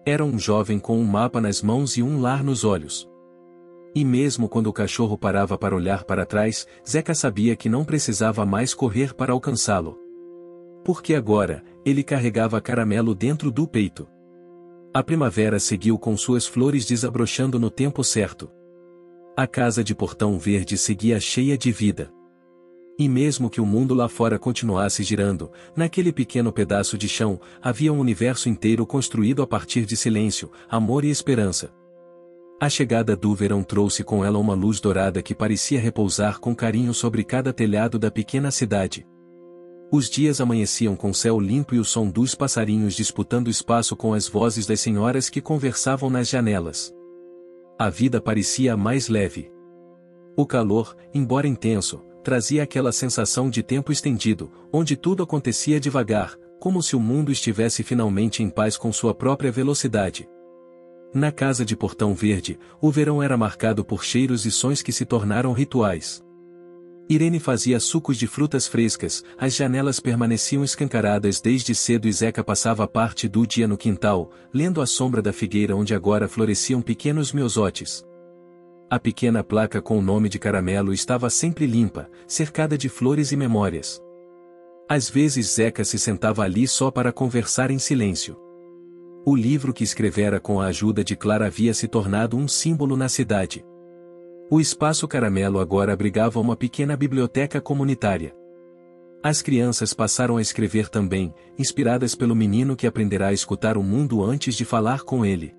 Era um jovem com um mapa nas mãos e um lar nos olhos. E mesmo quando o cachorro parava para olhar para trás, Zeca sabia que não precisava mais correr para alcançá-lo. Porque agora, ele carregava Caramelo dentro do peito. A primavera seguiu com suas flores desabrochando no tempo certo. A casa de Portão Verde seguia cheia de vida. E mesmo que o mundo lá fora continuasse girando, naquele pequeno pedaço de chão, havia um universo inteiro construído a partir de silêncio, amor e esperança. A chegada do verão trouxe com ela uma luz dourada que parecia repousar com carinho sobre cada telhado da pequena cidade. Os dias amanheciam com céu limpo e o som dos passarinhos disputando espaço com as vozes das senhoras que conversavam nas janelas. A vida parecia mais leve. O calor, embora intenso, trazia aquela sensação de tempo estendido, onde tudo acontecia devagar, como se o mundo estivesse finalmente em paz com sua própria velocidade. Na casa de Portão Verde, o verão era marcado por cheiros e sons que se tornaram rituais. Irene fazia sucos de frutas frescas, as janelas permaneciam escancaradas desde cedo e Zeca passava parte do dia no quintal, lendo a sombra da figueira onde agora floresciam pequenos miosotes. A pequena placa com o nome de Caramelo estava sempre limpa, cercada de flores e memórias. Às vezes Zeca se sentava ali só para conversar em silêncio. O livro que escrevera com a ajuda de Clara havia se tornado um símbolo na cidade. O Espaço Caramelo agora abrigava uma pequena biblioteca comunitária. As crianças passaram a escrever também, inspiradas pelo menino que aprenderá a escutar o mundo antes de falar com ele.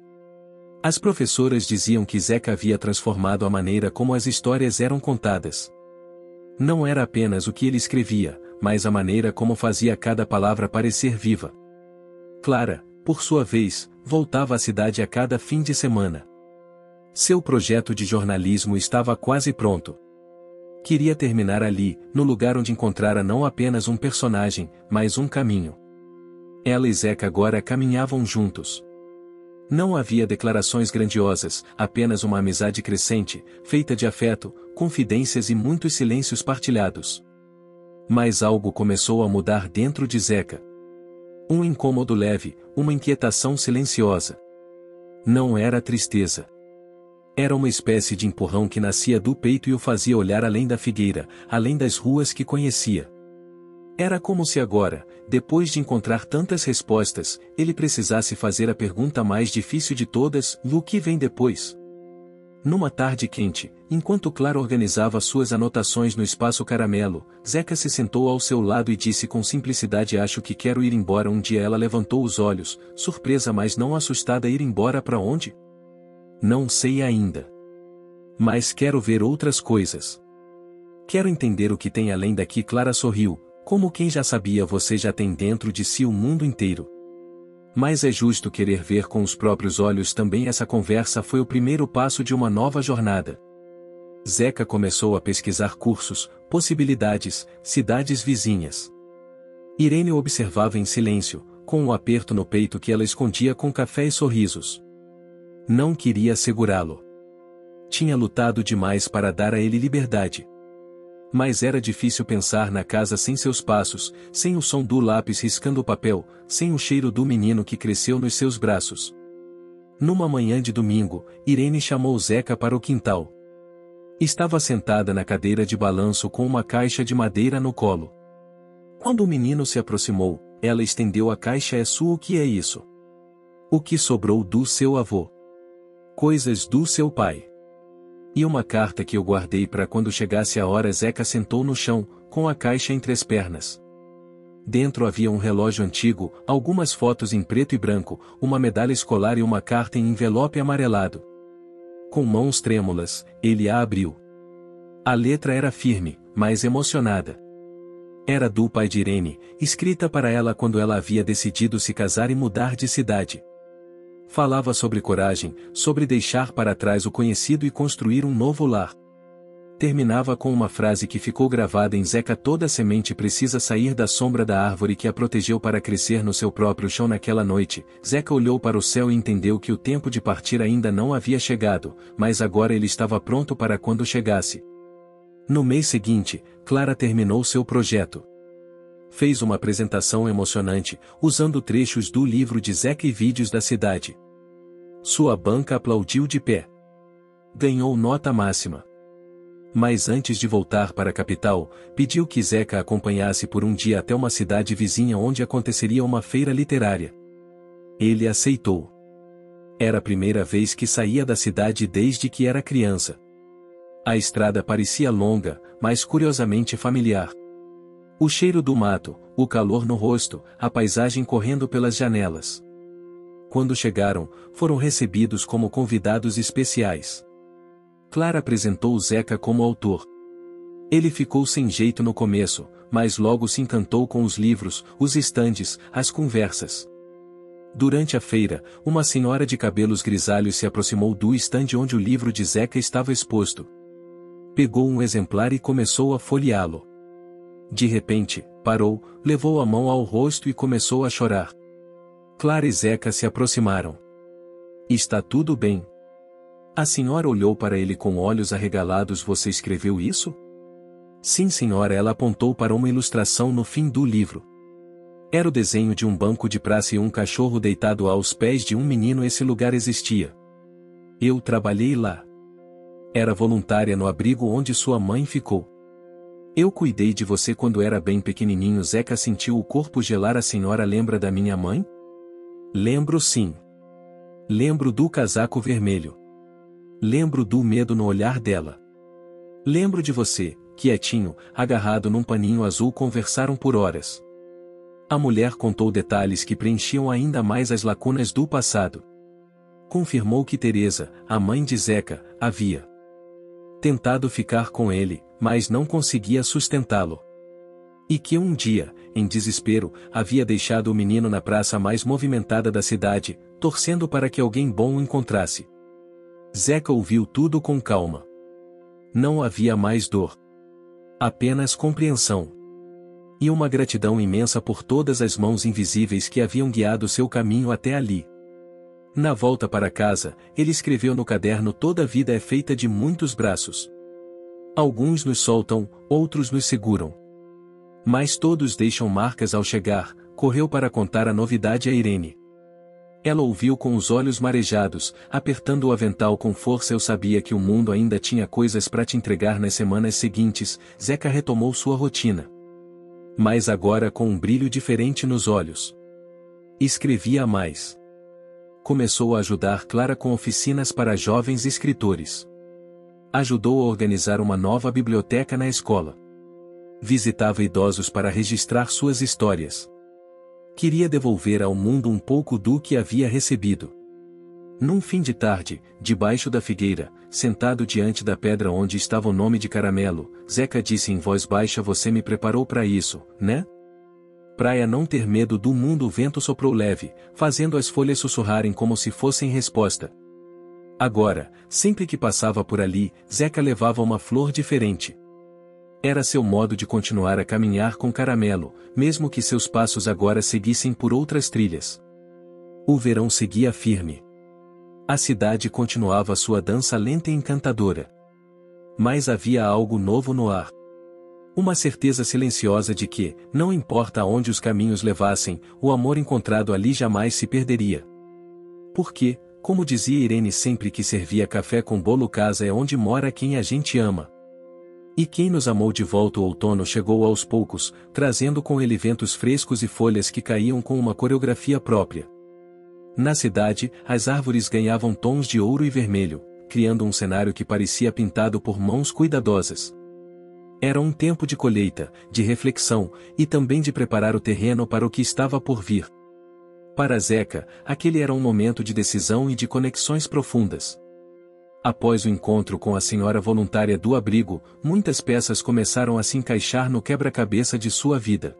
As professoras diziam que Zeca havia transformado a maneira como as histórias eram contadas. Não era apenas o que ele escrevia, mas a maneira como fazia cada palavra parecer viva. Clara, por sua vez, voltava à cidade a cada fim de semana. Seu projeto de jornalismo estava quase pronto. Queria terminar ali, no lugar onde encontrara não apenas um personagem, mas um caminho. Ela e Zeca agora caminhavam juntos. Não havia declarações grandiosas, apenas uma amizade crescente, feita de afeto, confidências e muitos silêncios partilhados. Mas algo começou a mudar dentro de Zeca. Um incômodo leve, uma inquietação silenciosa. Não era tristeza. Era uma espécie de empurrão que nascia do peito e o fazia olhar além da figueira, além das ruas que conhecia. Era como se agora, depois de encontrar tantas respostas, ele precisasse fazer a pergunta mais difícil de todas: o que vem depois? Numa tarde quente, enquanto Clara organizava suas anotações no Espaço Caramelo, Zeca se sentou ao seu lado e disse com simplicidade: acho que quero ir embora. Um dia ela levantou os olhos, surpresa mas não assustada. Ir embora para onde? Não sei ainda. Mas quero ver outras coisas. Quero entender o que tem além daqui. Clara sorriu, como quem já sabia. Você já tem dentro de si o mundo inteiro. Mas é justo querer ver com os próprios olhos também. Essa conversa foi o primeiro passo de uma nova jornada. Zeca começou a pesquisar cursos, possibilidades, cidades vizinhas. Irene o observava em silêncio, com um aperto no peito que ela escondia com café e sorrisos. Não queria segurá-lo. Tinha lutado demais para dar a ele liberdade. Mas era difícil pensar na casa sem seus passos, sem o som do lápis riscando o papel, sem o cheiro do menino que cresceu nos seus braços. Numa manhã de domingo, Irene chamou Zeca para o quintal. Estava sentada na cadeira de balanço com uma caixa de madeira no colo. Quando o menino se aproximou, ela estendeu a caixa. É sua? O que é isso? O que sobrou do seu avô? Coisas do seu pai. E uma carta que eu guardei para quando chegasse a hora. Zeca sentou no chão, com a caixa entre as pernas. Dentro havia um relógio antigo, algumas fotos em preto e branco, uma medalha escolar e uma carta em envelope amarelado. Com mãos trêmulas, ele a abriu. A letra era firme, mas emocionada. Era do pai de Irene, escrita para ela quando ela havia decidido se casar e mudar de cidade. Falava sobre coragem, sobre deixar para trás o conhecido e construir um novo lar. Terminava com uma frase que ficou gravada em Zeca: toda semente precisa sair da sombra da árvore que a protegeu para crescer no seu próprio chão. Naquela noite, Zeca olhou para o céu e entendeu que o tempo de partir ainda não havia chegado, mas agora ele estava pronto para quando chegasse. No mês seguinte, Clara terminou seu projeto. Fez uma apresentação emocionante, usando trechos do livro de Zeca e vídeos da cidade. Sua banca aplaudiu de pé. Ganhou nota máxima. Mas antes de voltar para a capital, pediu que Zeca a acompanhasse por um dia até uma cidade vizinha onde aconteceria uma feira literária. Ele aceitou. Era a primeira vez que saía da cidade desde que era criança. A estrada parecia longa, mas curiosamente familiar. O cheiro do mato, o calor no rosto, a paisagem correndo pelas janelas. Quando chegaram, foram recebidos como convidados especiais. Clara apresentou Zeca como autor. Ele ficou sem jeito no começo, mas logo se encantou com os livros, os estandes, as conversas. Durante a feira, uma senhora de cabelos grisalhos se aproximou do estande onde o livro de Zeca estava exposto. Pegou um exemplar e começou a folheá-lo. De repente, parou, levou a mão ao rosto e começou a chorar. Clara e Zeca se aproximaram. Está tudo bem? A senhora olhou para ele com olhos arregalados. Você escreveu isso? Sim, senhora. Ela apontou para uma ilustração no fim do livro. Era o desenho de um banco de praça e um cachorro deitado aos pés de um menino. Esse lugar existia. Eu trabalhei lá. Era voluntária no abrigo onde sua mãe ficou. Eu cuidei de você quando era bem pequenininho. Zeca sentiu o corpo gelar. A senhora lembra da minha mãe? Lembro, sim. Lembro do casaco vermelho. Lembro do medo no olhar dela. Lembro de você, quietinho, agarrado num paninho azul. Conversaram por horas. A mulher contou detalhes que preenchiam ainda mais as lacunas do passado. Confirmou que Teresa, a mãe de Zeca, havia tentado ficar com ele, mas não conseguia sustentá-lo. E que um dia, em desespero, havia deixado o menino na praça mais movimentada da cidade, torcendo para que alguém bom o encontrasse. Zeca ouviu tudo com calma. Não havia mais dor. Apenas compreensão. E uma gratidão imensa por todas as mãos invisíveis que haviam guiado seu caminho até ali. Na volta para casa, ele escreveu no caderno: toda vida é feita de muitos braços. Alguns nos soltam, outros nos seguram. Mas todos deixam marcas ao chegar. Correu para contar a novidade a Irene. Ela ouviu com os olhos marejados, apertando o avental com força. Eu sabia que o mundo ainda tinha coisas para te entregar nas semanas seguintes. Zeca retomou sua rotina. Mas agora com um brilho diferente nos olhos. Escrevia mais. Começou a ajudar Clara com oficinas para jovens escritores. Ajudou a organizar uma nova biblioteca na escola. Visitava idosos para registrar suas histórias. Queria devolver ao mundo um pouco do que havia recebido. Num fim de tarde, debaixo da figueira, sentado diante da pedra onde estava o nome de Caramelo, Zeca disse em voz baixa: você me preparou para isso, né? Praia não ter medo do mundo. O vento soprou leve, fazendo as folhas sussurrarem como se fossem resposta. Agora, sempre que passava por ali, Zeca levava uma flor diferente. Era seu modo de continuar a caminhar com Caramelo, mesmo que seus passos agora seguissem por outras trilhas. O verão seguia firme. A cidade continuava sua dança lenta e encantadora. Mas havia algo novo no ar. Uma certeza silenciosa de que, não importa aonde os caminhos levassem, o amor encontrado ali jamais se perderia. Porque, como dizia Irene sempre que servia café com bolo, casa é onde mora quem a gente ama. E quem nos amou de volta. O outono chegou aos poucos, trazendo com ele ventos frescos e folhas que caíam com uma coreografia própria. Na cidade, as árvores ganhavam tons de ouro e vermelho, criando um cenário que parecia pintado por mãos cuidadosas. Era um tempo de colheita, de reflexão, e também de preparar o terreno para o que estava por vir. Para Zeca, aquele era um momento de decisão e de conexões profundas. Após o encontro com a senhora voluntária do abrigo, muitas peças começaram a se encaixar no quebra-cabeça de sua vida.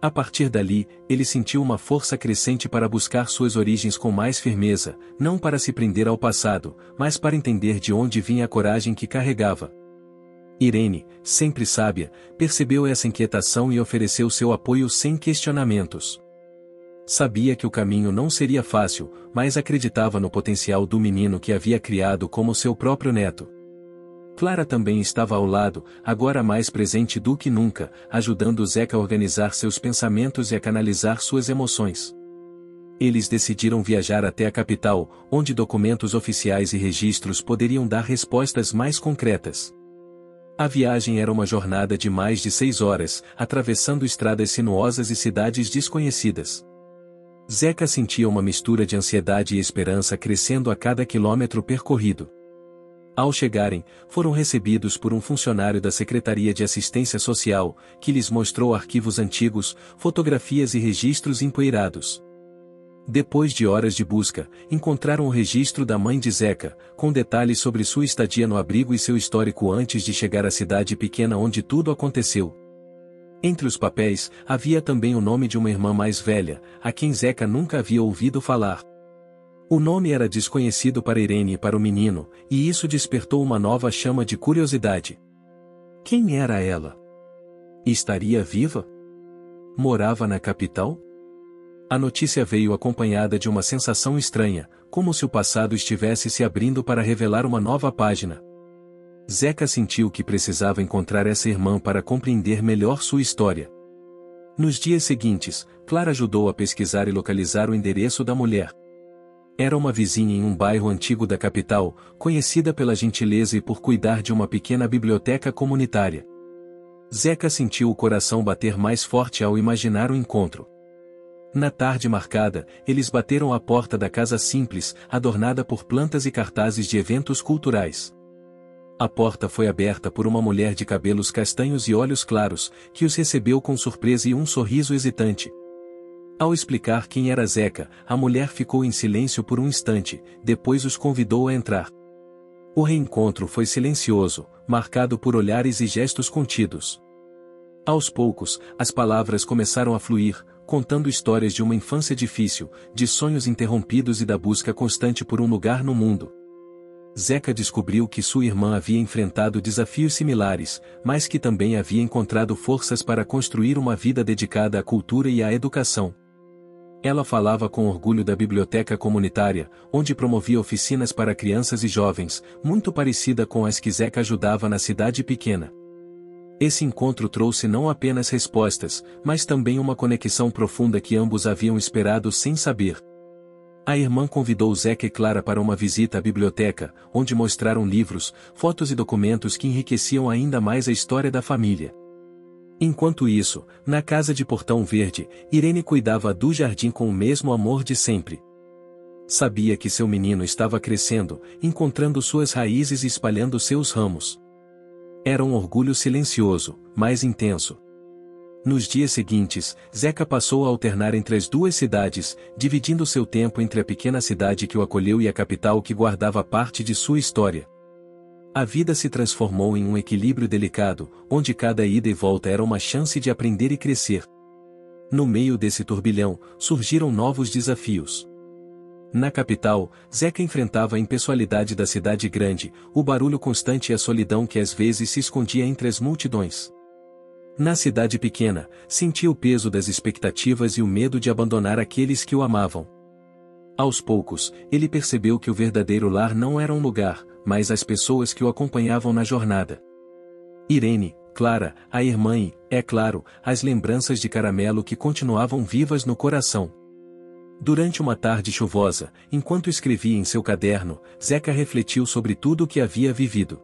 A partir dali, ele sentiu uma força crescente para buscar suas origens com mais firmeza, não para se prender ao passado, mas para entender de onde vinha a coragem que carregava. Irene, sempre sábia, percebeu essa inquietação e ofereceu seu apoio sem questionamentos. Sabia que o caminho não seria fácil, mas acreditava no potencial do menino que havia criado como seu próprio neto. Clara também estava ao lado, agora mais presente do que nunca, ajudando Zeca a organizar seus pensamentos e a canalizar suas emoções. Eles decidiram viajar até a capital, onde documentos oficiais e registros poderiam dar respostas mais concretas. A viagem era uma jornada de mais de 6 horas, atravessando estradas sinuosas e cidades desconhecidas. Zeca sentia uma mistura de ansiedade e esperança crescendo a cada quilômetro percorrido. Ao chegarem, foram recebidos por um funcionário da Secretaria de Assistência Social, que lhes mostrou arquivos antigos, fotografias e registros empoeirados. Depois de horas de busca, encontraram o registro da mãe de Zeca, com detalhes sobre sua estadia no abrigo e seu histórico antes de chegar à cidade pequena onde tudo aconteceu. Entre os papéis, havia também o nome de uma irmã mais velha, a quem Zeca nunca havia ouvido falar. O nome era desconhecido para Irene e para o menino, e isso despertou uma nova chama de curiosidade. Quem era ela? Estaria viva? Morava na capital? A notícia veio acompanhada de uma sensação estranha, como se o passado estivesse se abrindo para revelar uma nova página. Zeca sentiu que precisava encontrar essa irmã para compreender melhor sua história. Nos dias seguintes, Clara ajudou a pesquisar e localizar o endereço da mulher. Era uma vizinha em um bairro antigo da capital, conhecida pela gentileza e por cuidar de uma pequena biblioteca comunitária. Zeca sentiu o coração bater mais forte ao imaginar o encontro. Na tarde marcada, eles bateram à porta da casa simples, adornada por plantas e cartazes de eventos culturais. A porta foi aberta por uma mulher de cabelos castanhos e olhos claros, que os recebeu com surpresa e um sorriso hesitante. Ao explicar quem era Zeca, a mulher ficou em silêncio por um instante, depois os convidou a entrar. O reencontro foi silencioso, marcado por olhares e gestos contidos. Aos poucos, as palavras começaram a fluir, contando histórias de uma infância difícil, de sonhos interrompidos e da busca constante por um lugar no mundo. Zeca descobriu que sua irmã havia enfrentado desafios similares, mas que também havia encontrado forças para construir uma vida dedicada à cultura e à educação. Ela falava com orgulho da biblioteca comunitária, onde promovia oficinas para crianças e jovens, muito parecida com as que Zeca ajudava na cidade pequena. Esse encontro trouxe não apenas respostas, mas também uma conexão profunda que ambos haviam esperado sem saber. A irmã convidou Zeca e Clara para uma visita à biblioteca, onde mostraram livros, fotos e documentos que enriqueciam ainda mais a história da família. Enquanto isso, na casa de Portão Verde, Irene cuidava do jardim com o mesmo amor de sempre. Sabia que seu menino estava crescendo, encontrando suas raízes e espalhando seus ramos. Era um orgulho silencioso, mas intenso. Nos dias seguintes, Zeca passou a alternar entre as duas cidades, dividindo seu tempo entre a pequena cidade que o acolheu e a capital que guardava parte de sua história. A vida se transformou em um equilíbrio delicado, onde cada ida e volta era uma chance de aprender e crescer. No meio desse turbilhão, surgiram novos desafios. Na capital, Zeca enfrentava a impessoalidade da cidade grande, o barulho constante e a solidão que às vezes se escondia entre as multidões. Na cidade pequena, sentia o peso das expectativas e o medo de abandonar aqueles que o amavam. Aos poucos, ele percebeu que o verdadeiro lar não era um lugar, mas as pessoas que o acompanhavam na jornada. Irene, Clara, a irmã e, é claro, as lembranças de Caramelo que continuavam vivas no coração. Durante uma tarde chuvosa, enquanto escrevia em seu caderno, Zeca refletiu sobre tudo o que havia vivido.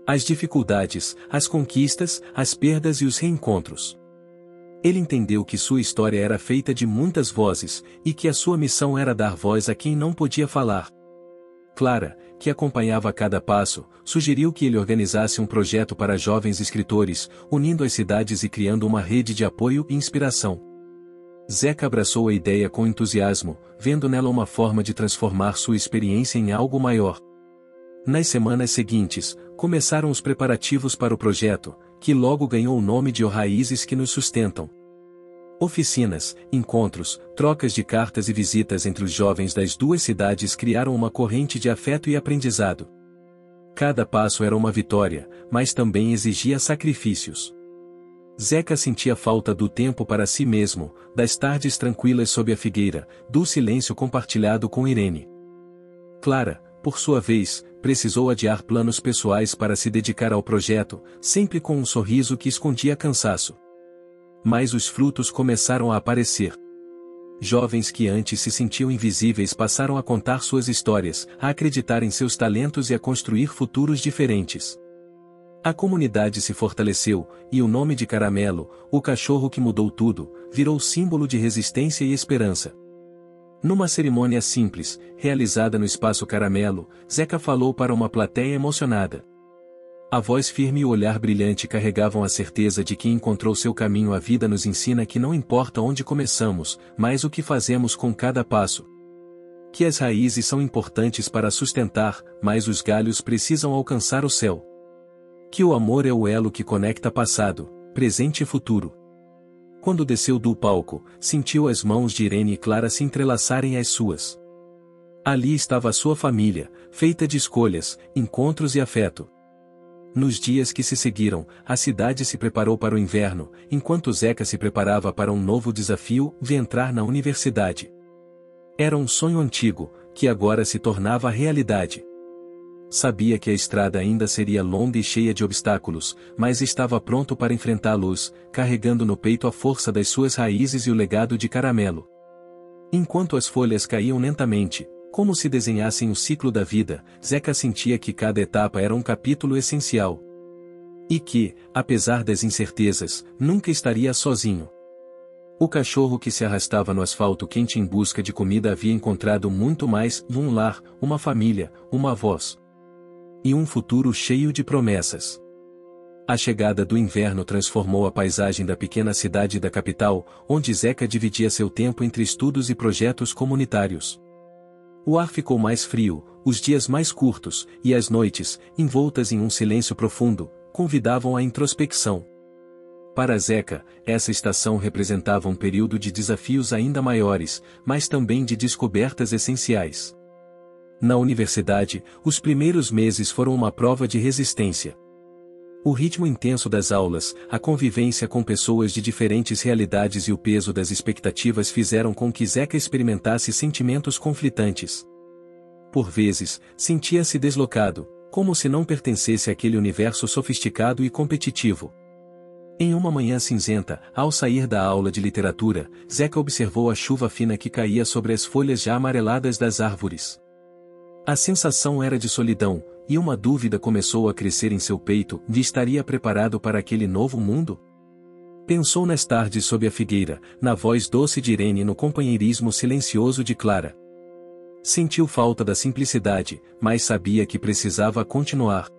As dificuldades, as conquistas, as perdas e os reencontros. Ele entendeu que sua história era feita de muitas vozes, e que a sua missão era dar voz a quem não podia falar. Clara, que acompanhava cada passo, sugeriu que ele organizasse um projeto para jovens escritores, unindo as cidades e criando uma rede de apoio e inspiração. Zeca abraçou a ideia com entusiasmo, vendo nela uma forma de transformar sua experiência em algo maior. Nas semanas seguintes, começaram os preparativos para o projeto, que logo ganhou o nome de Raízes que nos sustentam. Oficinas, encontros, trocas de cartas e visitas entre os jovens das duas cidades criaram uma corrente de afeto e aprendizado. Cada passo era uma vitória, mas também exigia sacrifícios. Zeca sentia falta do tempo para si mesmo, das tardes tranquilas sob a figueira, do silêncio compartilhado com Irene. Clara, por sua vez, precisou adiar planos pessoais para se dedicar ao projeto, sempre com um sorriso que escondia cansaço. Mas os frutos começaram a aparecer. Jovens que antes se sentiam invisíveis passaram a contar suas histórias, a acreditar em seus talentos e a construir futuros diferentes. A comunidade se fortaleceu, e o nome de Caramelo, o cachorro que mudou tudo, virou símbolo de resistência e esperança. Numa cerimônia simples, realizada no Espaço Caramelo, Zeca falou para uma plateia emocionada. A voz firme e o olhar brilhante carregavam a certeza de que encontrou seu caminho. A vida nos ensina que não importa onde começamos, mas o que fazemos com cada passo. Que as raízes são importantes para sustentar, mas os galhos precisam alcançar o céu. Que o amor é o elo que conecta passado, presente e futuro. Quando desceu do palco, sentiu as mãos de Irene e Clara se entrelaçarem às suas. Ali estava a sua família, feita de escolhas, encontros e afeto. Nos dias que se seguiram, a cidade se preparou para o inverno, enquanto Zeca se preparava para um novo desafio de entrar na universidade. Era um sonho antigo, que agora se tornava realidade. Sabia que a estrada ainda seria longa e cheia de obstáculos, mas estava pronto para enfrentá-los, carregando no peito a força das suas raízes e o legado de Caramelo. Enquanto as folhas caíam lentamente, como se desenhassem o ciclo da vida, Zeca sentia que cada etapa era um capítulo essencial. E que, apesar das incertezas, nunca estaria sozinho. O cachorro que se arrastava no asfalto quente em busca de comida havia encontrado muito mais: um lar, uma família, uma voz. E um futuro cheio de promessas. A chegada do inverno transformou a paisagem da pequena cidade da capital, onde Zeca dividia seu tempo entre estudos e projetos comunitários. O ar ficou mais frio, os dias mais curtos, e as noites, envoltas em um silêncio profundo, convidavam à introspecção. Para Zeca, essa estação representava um período de desafios ainda maiores, mas também de descobertas essenciais. Na universidade, os primeiros meses foram uma prova de resistência. O ritmo intenso das aulas, a convivência com pessoas de diferentes realidades e o peso das expectativas fizeram com que Zeca experimentasse sentimentos conflitantes. Por vezes, sentia-se deslocado, como se não pertencesse àquele universo sofisticado e competitivo. Em uma manhã cinzenta, ao sair da aula de literatura, Zeca observou a chuva fina que caía sobre as folhas já amareladas das árvores. A sensação era de solidão, e uma dúvida começou a crescer em seu peito: estaria preparado para aquele novo mundo? Pensou nas tardes sob a figueira, na voz doce de Irene e no companheirismo silencioso de Clara. Sentiu falta da simplicidade, mas sabia que precisava continuar.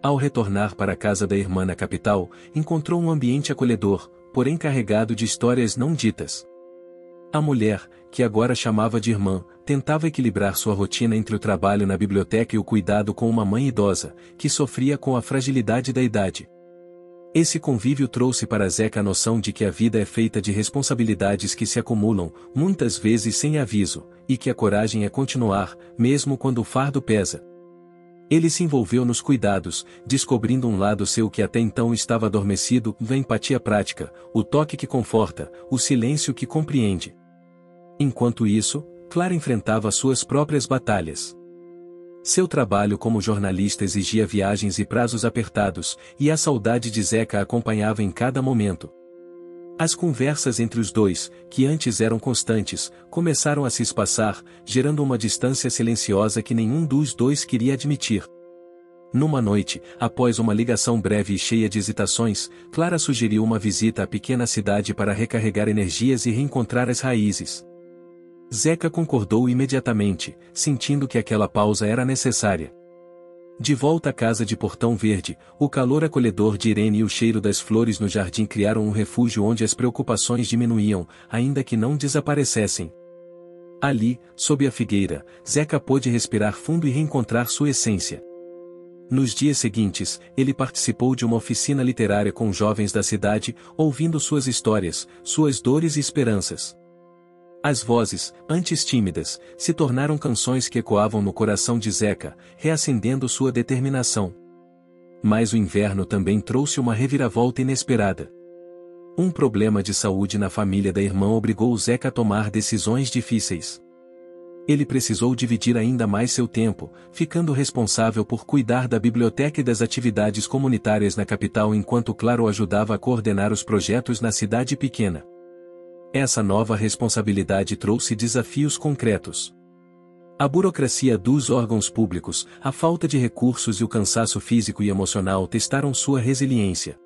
Ao retornar para a casa da irmã na capital, encontrou um ambiente acolhedor, porém carregado de histórias não ditas. A mulher, que agora chamava de irmã, tentava equilibrar sua rotina entre o trabalho na biblioteca e o cuidado com uma mãe idosa, que sofria com a fragilidade da idade. Esse convívio trouxe para Zeca a noção de que a vida é feita de responsabilidades que se acumulam, muitas vezes sem aviso, e que a coragem é continuar, mesmo quando o fardo pesa. Ele se envolveu nos cuidados, descobrindo um lado seu que até então estava adormecido: a empatia prática, o toque que conforta, o silêncio que compreende. Enquanto isso, Clara enfrentava suas próprias batalhas. Seu trabalho como jornalista exigia viagens e prazos apertados, e a saudade de Zeca a acompanhava em cada momento. As conversas entre os dois, que antes eram constantes, começaram a se espaçar, gerando uma distância silenciosa que nenhum dos dois queria admitir. Numa noite, após uma ligação breve e cheia de hesitações, Clara sugeriu uma visita à pequena cidade para recarregar energias e reencontrar as raízes. Zeca concordou imediatamente, sentindo que aquela pausa era necessária. De volta à casa de Portão Verde, o calor acolhedor de Irene e o cheiro das flores no jardim criaram um refúgio onde as preocupações diminuíam, ainda que não desaparecessem. Ali, sob a figueira, Zeca pôde respirar fundo e reencontrar sua essência. Nos dias seguintes, ele participou de uma oficina literária com jovens da cidade, ouvindo suas histórias, suas dores e esperanças. As vozes, antes tímidas, se tornaram canções que ecoavam no coração de Zeca, reacendendo sua determinação. Mas o inverno também trouxe uma reviravolta inesperada. Um problema de saúde na família da irmã obrigou Zeca a tomar decisões difíceis. Ele precisou dividir ainda mais seu tempo, ficando responsável por cuidar da biblioteca e das atividades comunitárias na capital enquanto Claro ajudava a coordenar os projetos na cidade pequena. Essa nova responsabilidade trouxe desafios concretos. A burocracia dos órgãos públicos, a falta de recursos e o cansaço físico e emocional testaram sua resiliência.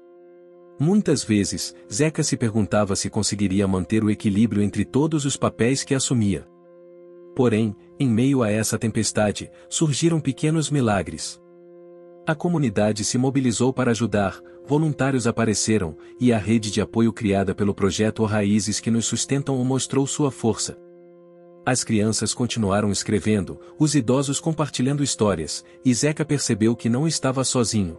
Muitas vezes, Zeca se perguntava se conseguiria manter o equilíbrio entre todos os papéis que assumia. Porém, em meio a essa tempestade, surgiram pequenos milagres. A comunidade se mobilizou para ajudar, voluntários apareceram, e a rede de apoio criada pelo projeto Raízes que nos sustentam mostrou sua força. As crianças continuaram escrevendo, os idosos compartilhando histórias, e Zeca percebeu que não estava sozinho.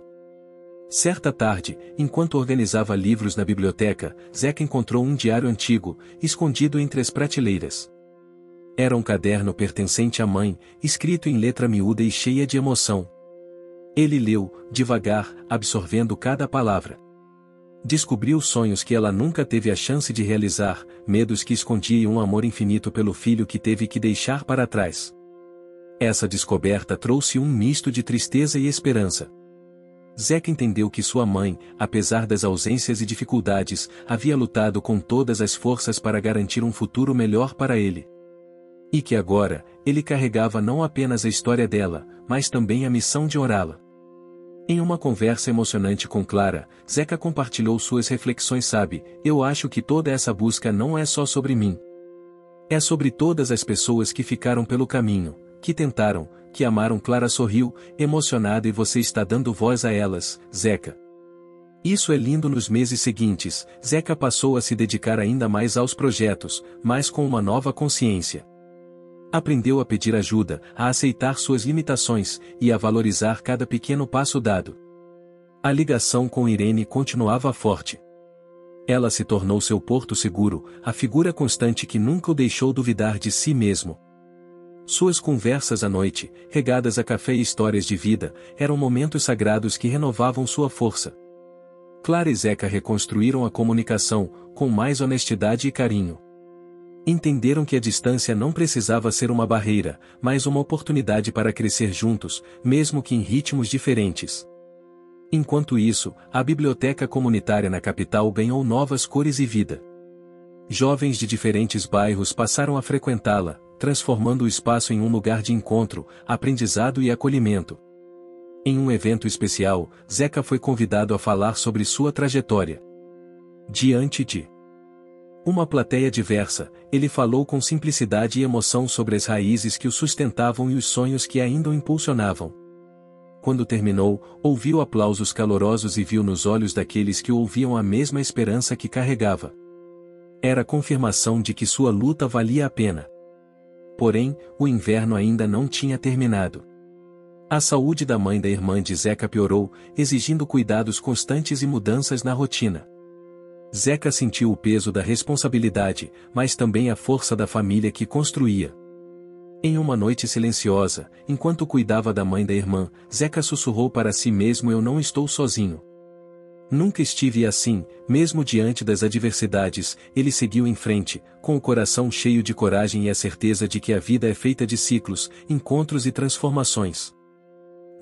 Certa tarde, enquanto organizava livros na biblioteca, Zeca encontrou um diário antigo, escondido entre as prateleiras. Era um caderno pertencente à mãe, escrito em letra miúda e cheia de emoção. Ele leu, devagar, absorvendo cada palavra. Descobriu sonhos que ela nunca teve a chance de realizar, medos que escondia e um amor infinito pelo filho que teve que deixar para trás. Essa descoberta trouxe um misto de tristeza e esperança. Zeca entendeu que sua mãe, apesar das ausências e dificuldades, havia lutado com todas as forças para garantir um futuro melhor para ele. E que agora, ele carregava não apenas a história dela, mas também a missão de orá-la. Em uma conversa emocionante com Clara, Zeca compartilhou suas reflexões. Sabe, eu acho que toda essa busca não é só sobre mim. É sobre todas as pessoas que ficaram pelo caminho, que tentaram, que amaram. Clara sorriu, emocionada. E você está dando voz a elas, Zeca. Isso é lindo. Nos meses seguintes, Zeca passou a se dedicar ainda mais aos projetos, mas com uma nova consciência. Aprendeu a pedir ajuda, a aceitar suas limitações, e a valorizar cada pequeno passo dado. A ligação com Irene continuava forte. Ela se tornou seu porto seguro, a figura constante que nunca o deixou duvidar de si mesmo. Suas conversas à noite, regadas a café e histórias de vida, eram momentos sagrados que renovavam sua força. Clara e Zeca reconstruíram a comunicação, com mais honestidade e carinho. Entenderam que a distância não precisava ser uma barreira, mas uma oportunidade para crescer juntos, mesmo que em ritmos diferentes. Enquanto isso, a biblioteca comunitária na capital ganhou novas cores e vida. Jovens de diferentes bairros passaram a frequentá-la, transformando o espaço em um lugar de encontro, aprendizado e acolhimento. Em um evento especial, Zeca foi convidado a falar sobre sua trajetória. Diante de uma plateia diversa, ele falou com simplicidade e emoção sobre as raízes que o sustentavam e os sonhos que ainda o impulsionavam. Quando terminou, ouviu aplausos calorosos e viu nos olhos daqueles que o ouviam a mesma esperança que carregava. Era confirmação de que sua luta valia a pena. Porém, o inverno ainda não tinha terminado. A saúde da mãe da irmã de Zeca piorou, exigindo cuidados constantes e mudanças na rotina. Zeca sentiu o peso da responsabilidade, mas também a força da família que construía. Em uma noite silenciosa, enquanto cuidava da mãe da irmã, Zeca sussurrou para si mesmo: eu não estou sozinho. Nunca estive assim. Mesmo diante das adversidades, ele seguiu em frente, com o coração cheio de coragem e a certeza de que a vida é feita de ciclos, encontros e transformações.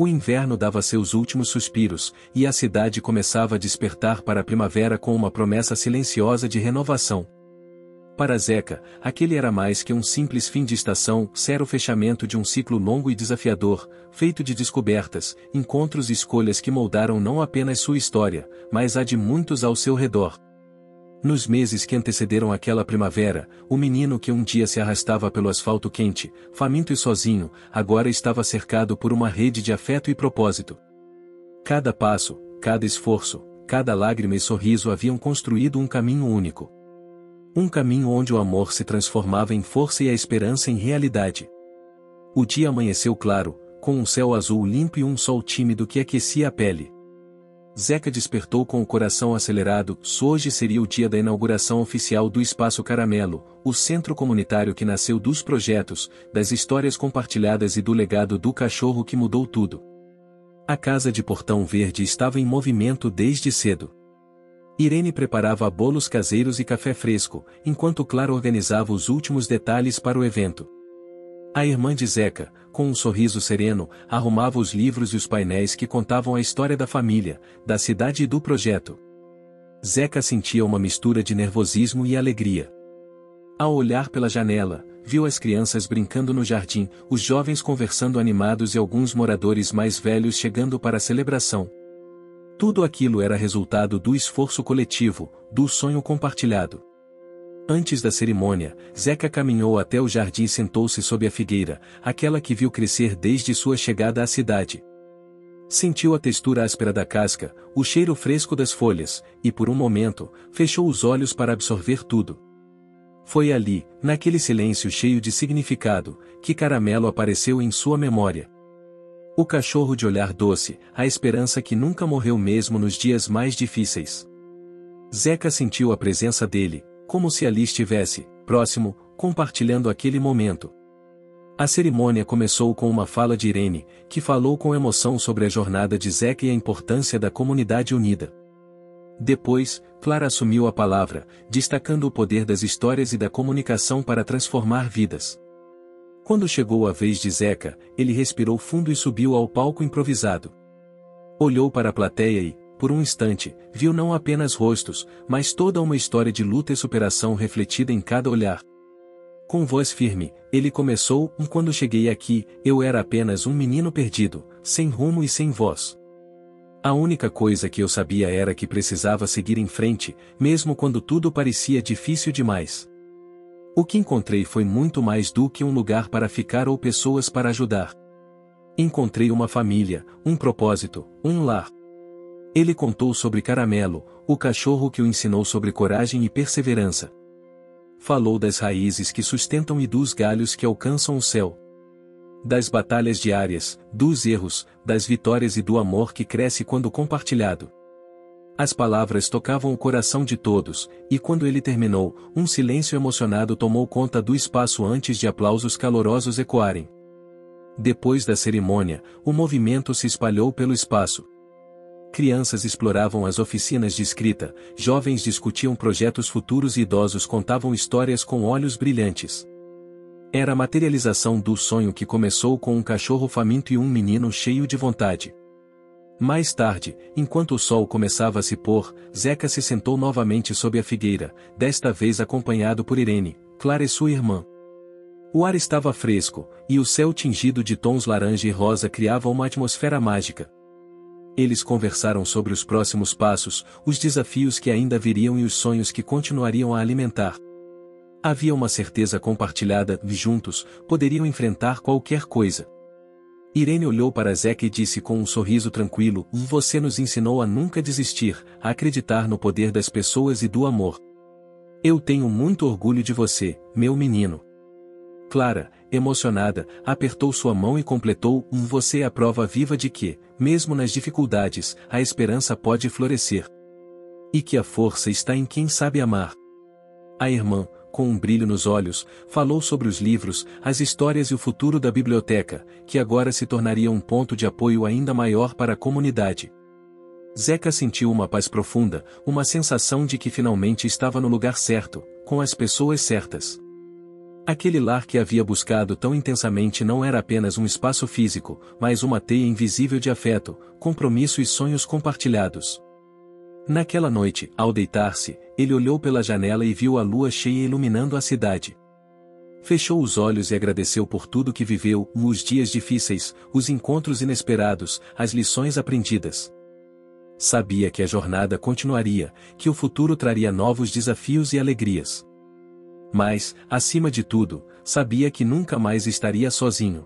O inverno dava seus últimos suspiros, e a cidade começava a despertar para a primavera com uma promessa silenciosa de renovação. Para Zeca, aquele era mais que um simples fim de estação, era o fechamento de um ciclo longo e desafiador, feito de descobertas, encontros e escolhas que moldaram não apenas sua história, mas a de muitos ao seu redor. Nos meses que antecederam aquela primavera, o menino que um dia se arrastava pelo asfalto quente, faminto e sozinho, agora estava cercado por uma rede de afeto e propósito. Cada passo, cada esforço, cada lágrima e sorriso haviam construído um caminho único. Um caminho onde o amor se transformava em força e a esperança em realidade. O dia amanheceu claro, com um céu azul limpo e um sol tímido que aquecia a pele. Zeca despertou com o coração acelerado. Hoje seria o dia da inauguração oficial do Espaço Caramelo, o centro comunitário que nasceu dos projetos, das histórias compartilhadas e do legado do cachorro que mudou tudo. A casa de Portão Verde estava em movimento desde cedo. Irene preparava bolos caseiros e café fresco, enquanto Clara organizava os últimos detalhes para o evento. A irmã de Zeca, com um sorriso sereno, arrumava os livros e os painéis que contavam a história da família, da cidade e do projeto. Zeca sentia uma mistura de nervosismo e alegria. Ao olhar pela janela, viu as crianças brincando no jardim, os jovens conversando animados e alguns moradores mais velhos chegando para a celebração. Tudo aquilo era resultado do esforço coletivo, do sonho compartilhado. Antes da cerimônia, Zeca caminhou até o jardim e sentou-se sob a figueira, aquela que viu crescer desde sua chegada à cidade. Sentiu a textura áspera da casca, o cheiro fresco das folhas, e por um momento, fechou os olhos para absorver tudo. Foi ali, naquele silêncio cheio de significado, que Caramelo apareceu em sua memória. O cachorro de olhar doce, a esperança que nunca morreu mesmo nos dias mais difíceis. Zeca sentiu a presença dele, como se ali estivesse, próximo, compartilhando aquele momento. A cerimônia começou com uma fala de Irene, que falou com emoção sobre a jornada de Zeca e a importância da comunidade unida. Depois, Clara assumiu a palavra, destacando o poder das histórias e da comunicação para transformar vidas. Quando chegou a vez de Zeca, ele respirou fundo e subiu ao palco improvisado. Olhou para a plateia e, por um instante, viu não apenas rostos, mas toda uma história de luta e superação refletida em cada olhar. Com voz firme, ele começou: quando cheguei aqui, eu era apenas um menino perdido, sem rumo e sem voz. A única coisa que eu sabia era que precisava seguir em frente, mesmo quando tudo parecia difícil demais. O que encontrei foi muito mais do que um lugar para ficar ou pessoas para ajudar. Encontrei uma família, um propósito, um lar. Ele contou sobre Caramelo, o cachorro que o ensinou sobre coragem e perseverança. Falou das raízes que sustentam e dos galhos que alcançam o céu. Das batalhas diárias, dos erros, das vitórias e do amor que cresce quando compartilhado. As palavras tocavam o coração de todos, e quando ele terminou, um silêncio emocionado tomou conta do espaço antes de aplausos calorosos ecoarem. Depois da cerimônia, o movimento se espalhou pelo espaço. Crianças exploravam as oficinas de escrita, jovens discutiam projetos futuros e idosos contavam histórias com olhos brilhantes. Era a materialização do sonho que começou com um cachorro faminto e um menino cheio de vontade. Mais tarde, enquanto o sol começava a se pôr, Zeca se sentou novamente sob a figueira, desta vez acompanhado por Irene, Clara e sua irmã. O ar estava fresco, e o céu tingido de tons laranja e rosa criava uma atmosfera mágica. Eles conversaram sobre os próximos passos, os desafios que ainda viriam e os sonhos que continuariam a alimentar. Havia uma certeza compartilhada: juntos, poderiam enfrentar qualquer coisa. Irene olhou para Zeca e disse com um sorriso tranquilo: você nos ensinou a nunca desistir, a acreditar no poder das pessoas e do amor. Eu tenho muito orgulho de você, meu menino. Clara, emocionada, apertou sua mão e completou: você é a prova viva de que, mesmo nas dificuldades, a esperança pode florescer. E que a força está em quem sabe amar. A irmã, com um brilho nos olhos, falou sobre os livros, as histórias e o futuro da biblioteca, que agora se tornaria um ponto de apoio ainda maior para a comunidade. Zeca sentiu uma paz profunda, uma sensação de que finalmente estava no lugar certo, com as pessoas certas. Aquele lar que havia buscado tão intensamente não era apenas um espaço físico, mas uma teia invisível de afeto, compromisso e sonhos compartilhados. Naquela noite, ao deitar-se, ele olhou pela janela e viu a lua cheia iluminando a cidade. Fechou os olhos e agradeceu por tudo que viveu, os dias difíceis, os encontros inesperados, as lições aprendidas. Sabia que a jornada continuaria, que o futuro traria novos desafios e alegrias. Mas, acima de tudo, sabia que nunca mais estaria sozinho.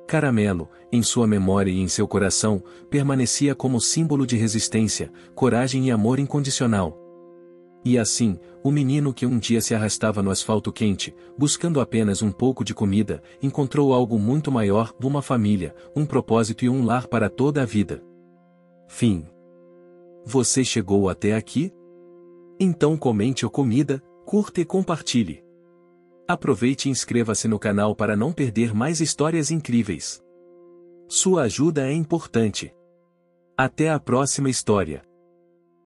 Caramelo, em sua memória e em seu coração, permanecia como símbolo de resistência, coragem e amor incondicional. E assim, o menino que um dia se arrastava no asfalto quente, buscando apenas um pouco de comida, encontrou algo muito maior, uma família, um propósito e um lar para toda a vida. Fim. Você chegou até aqui? Então comente a comida, curta e compartilhe. Aproveite e inscreva-se no canal para não perder mais histórias incríveis. Sua ajuda é importante. Até a próxima história.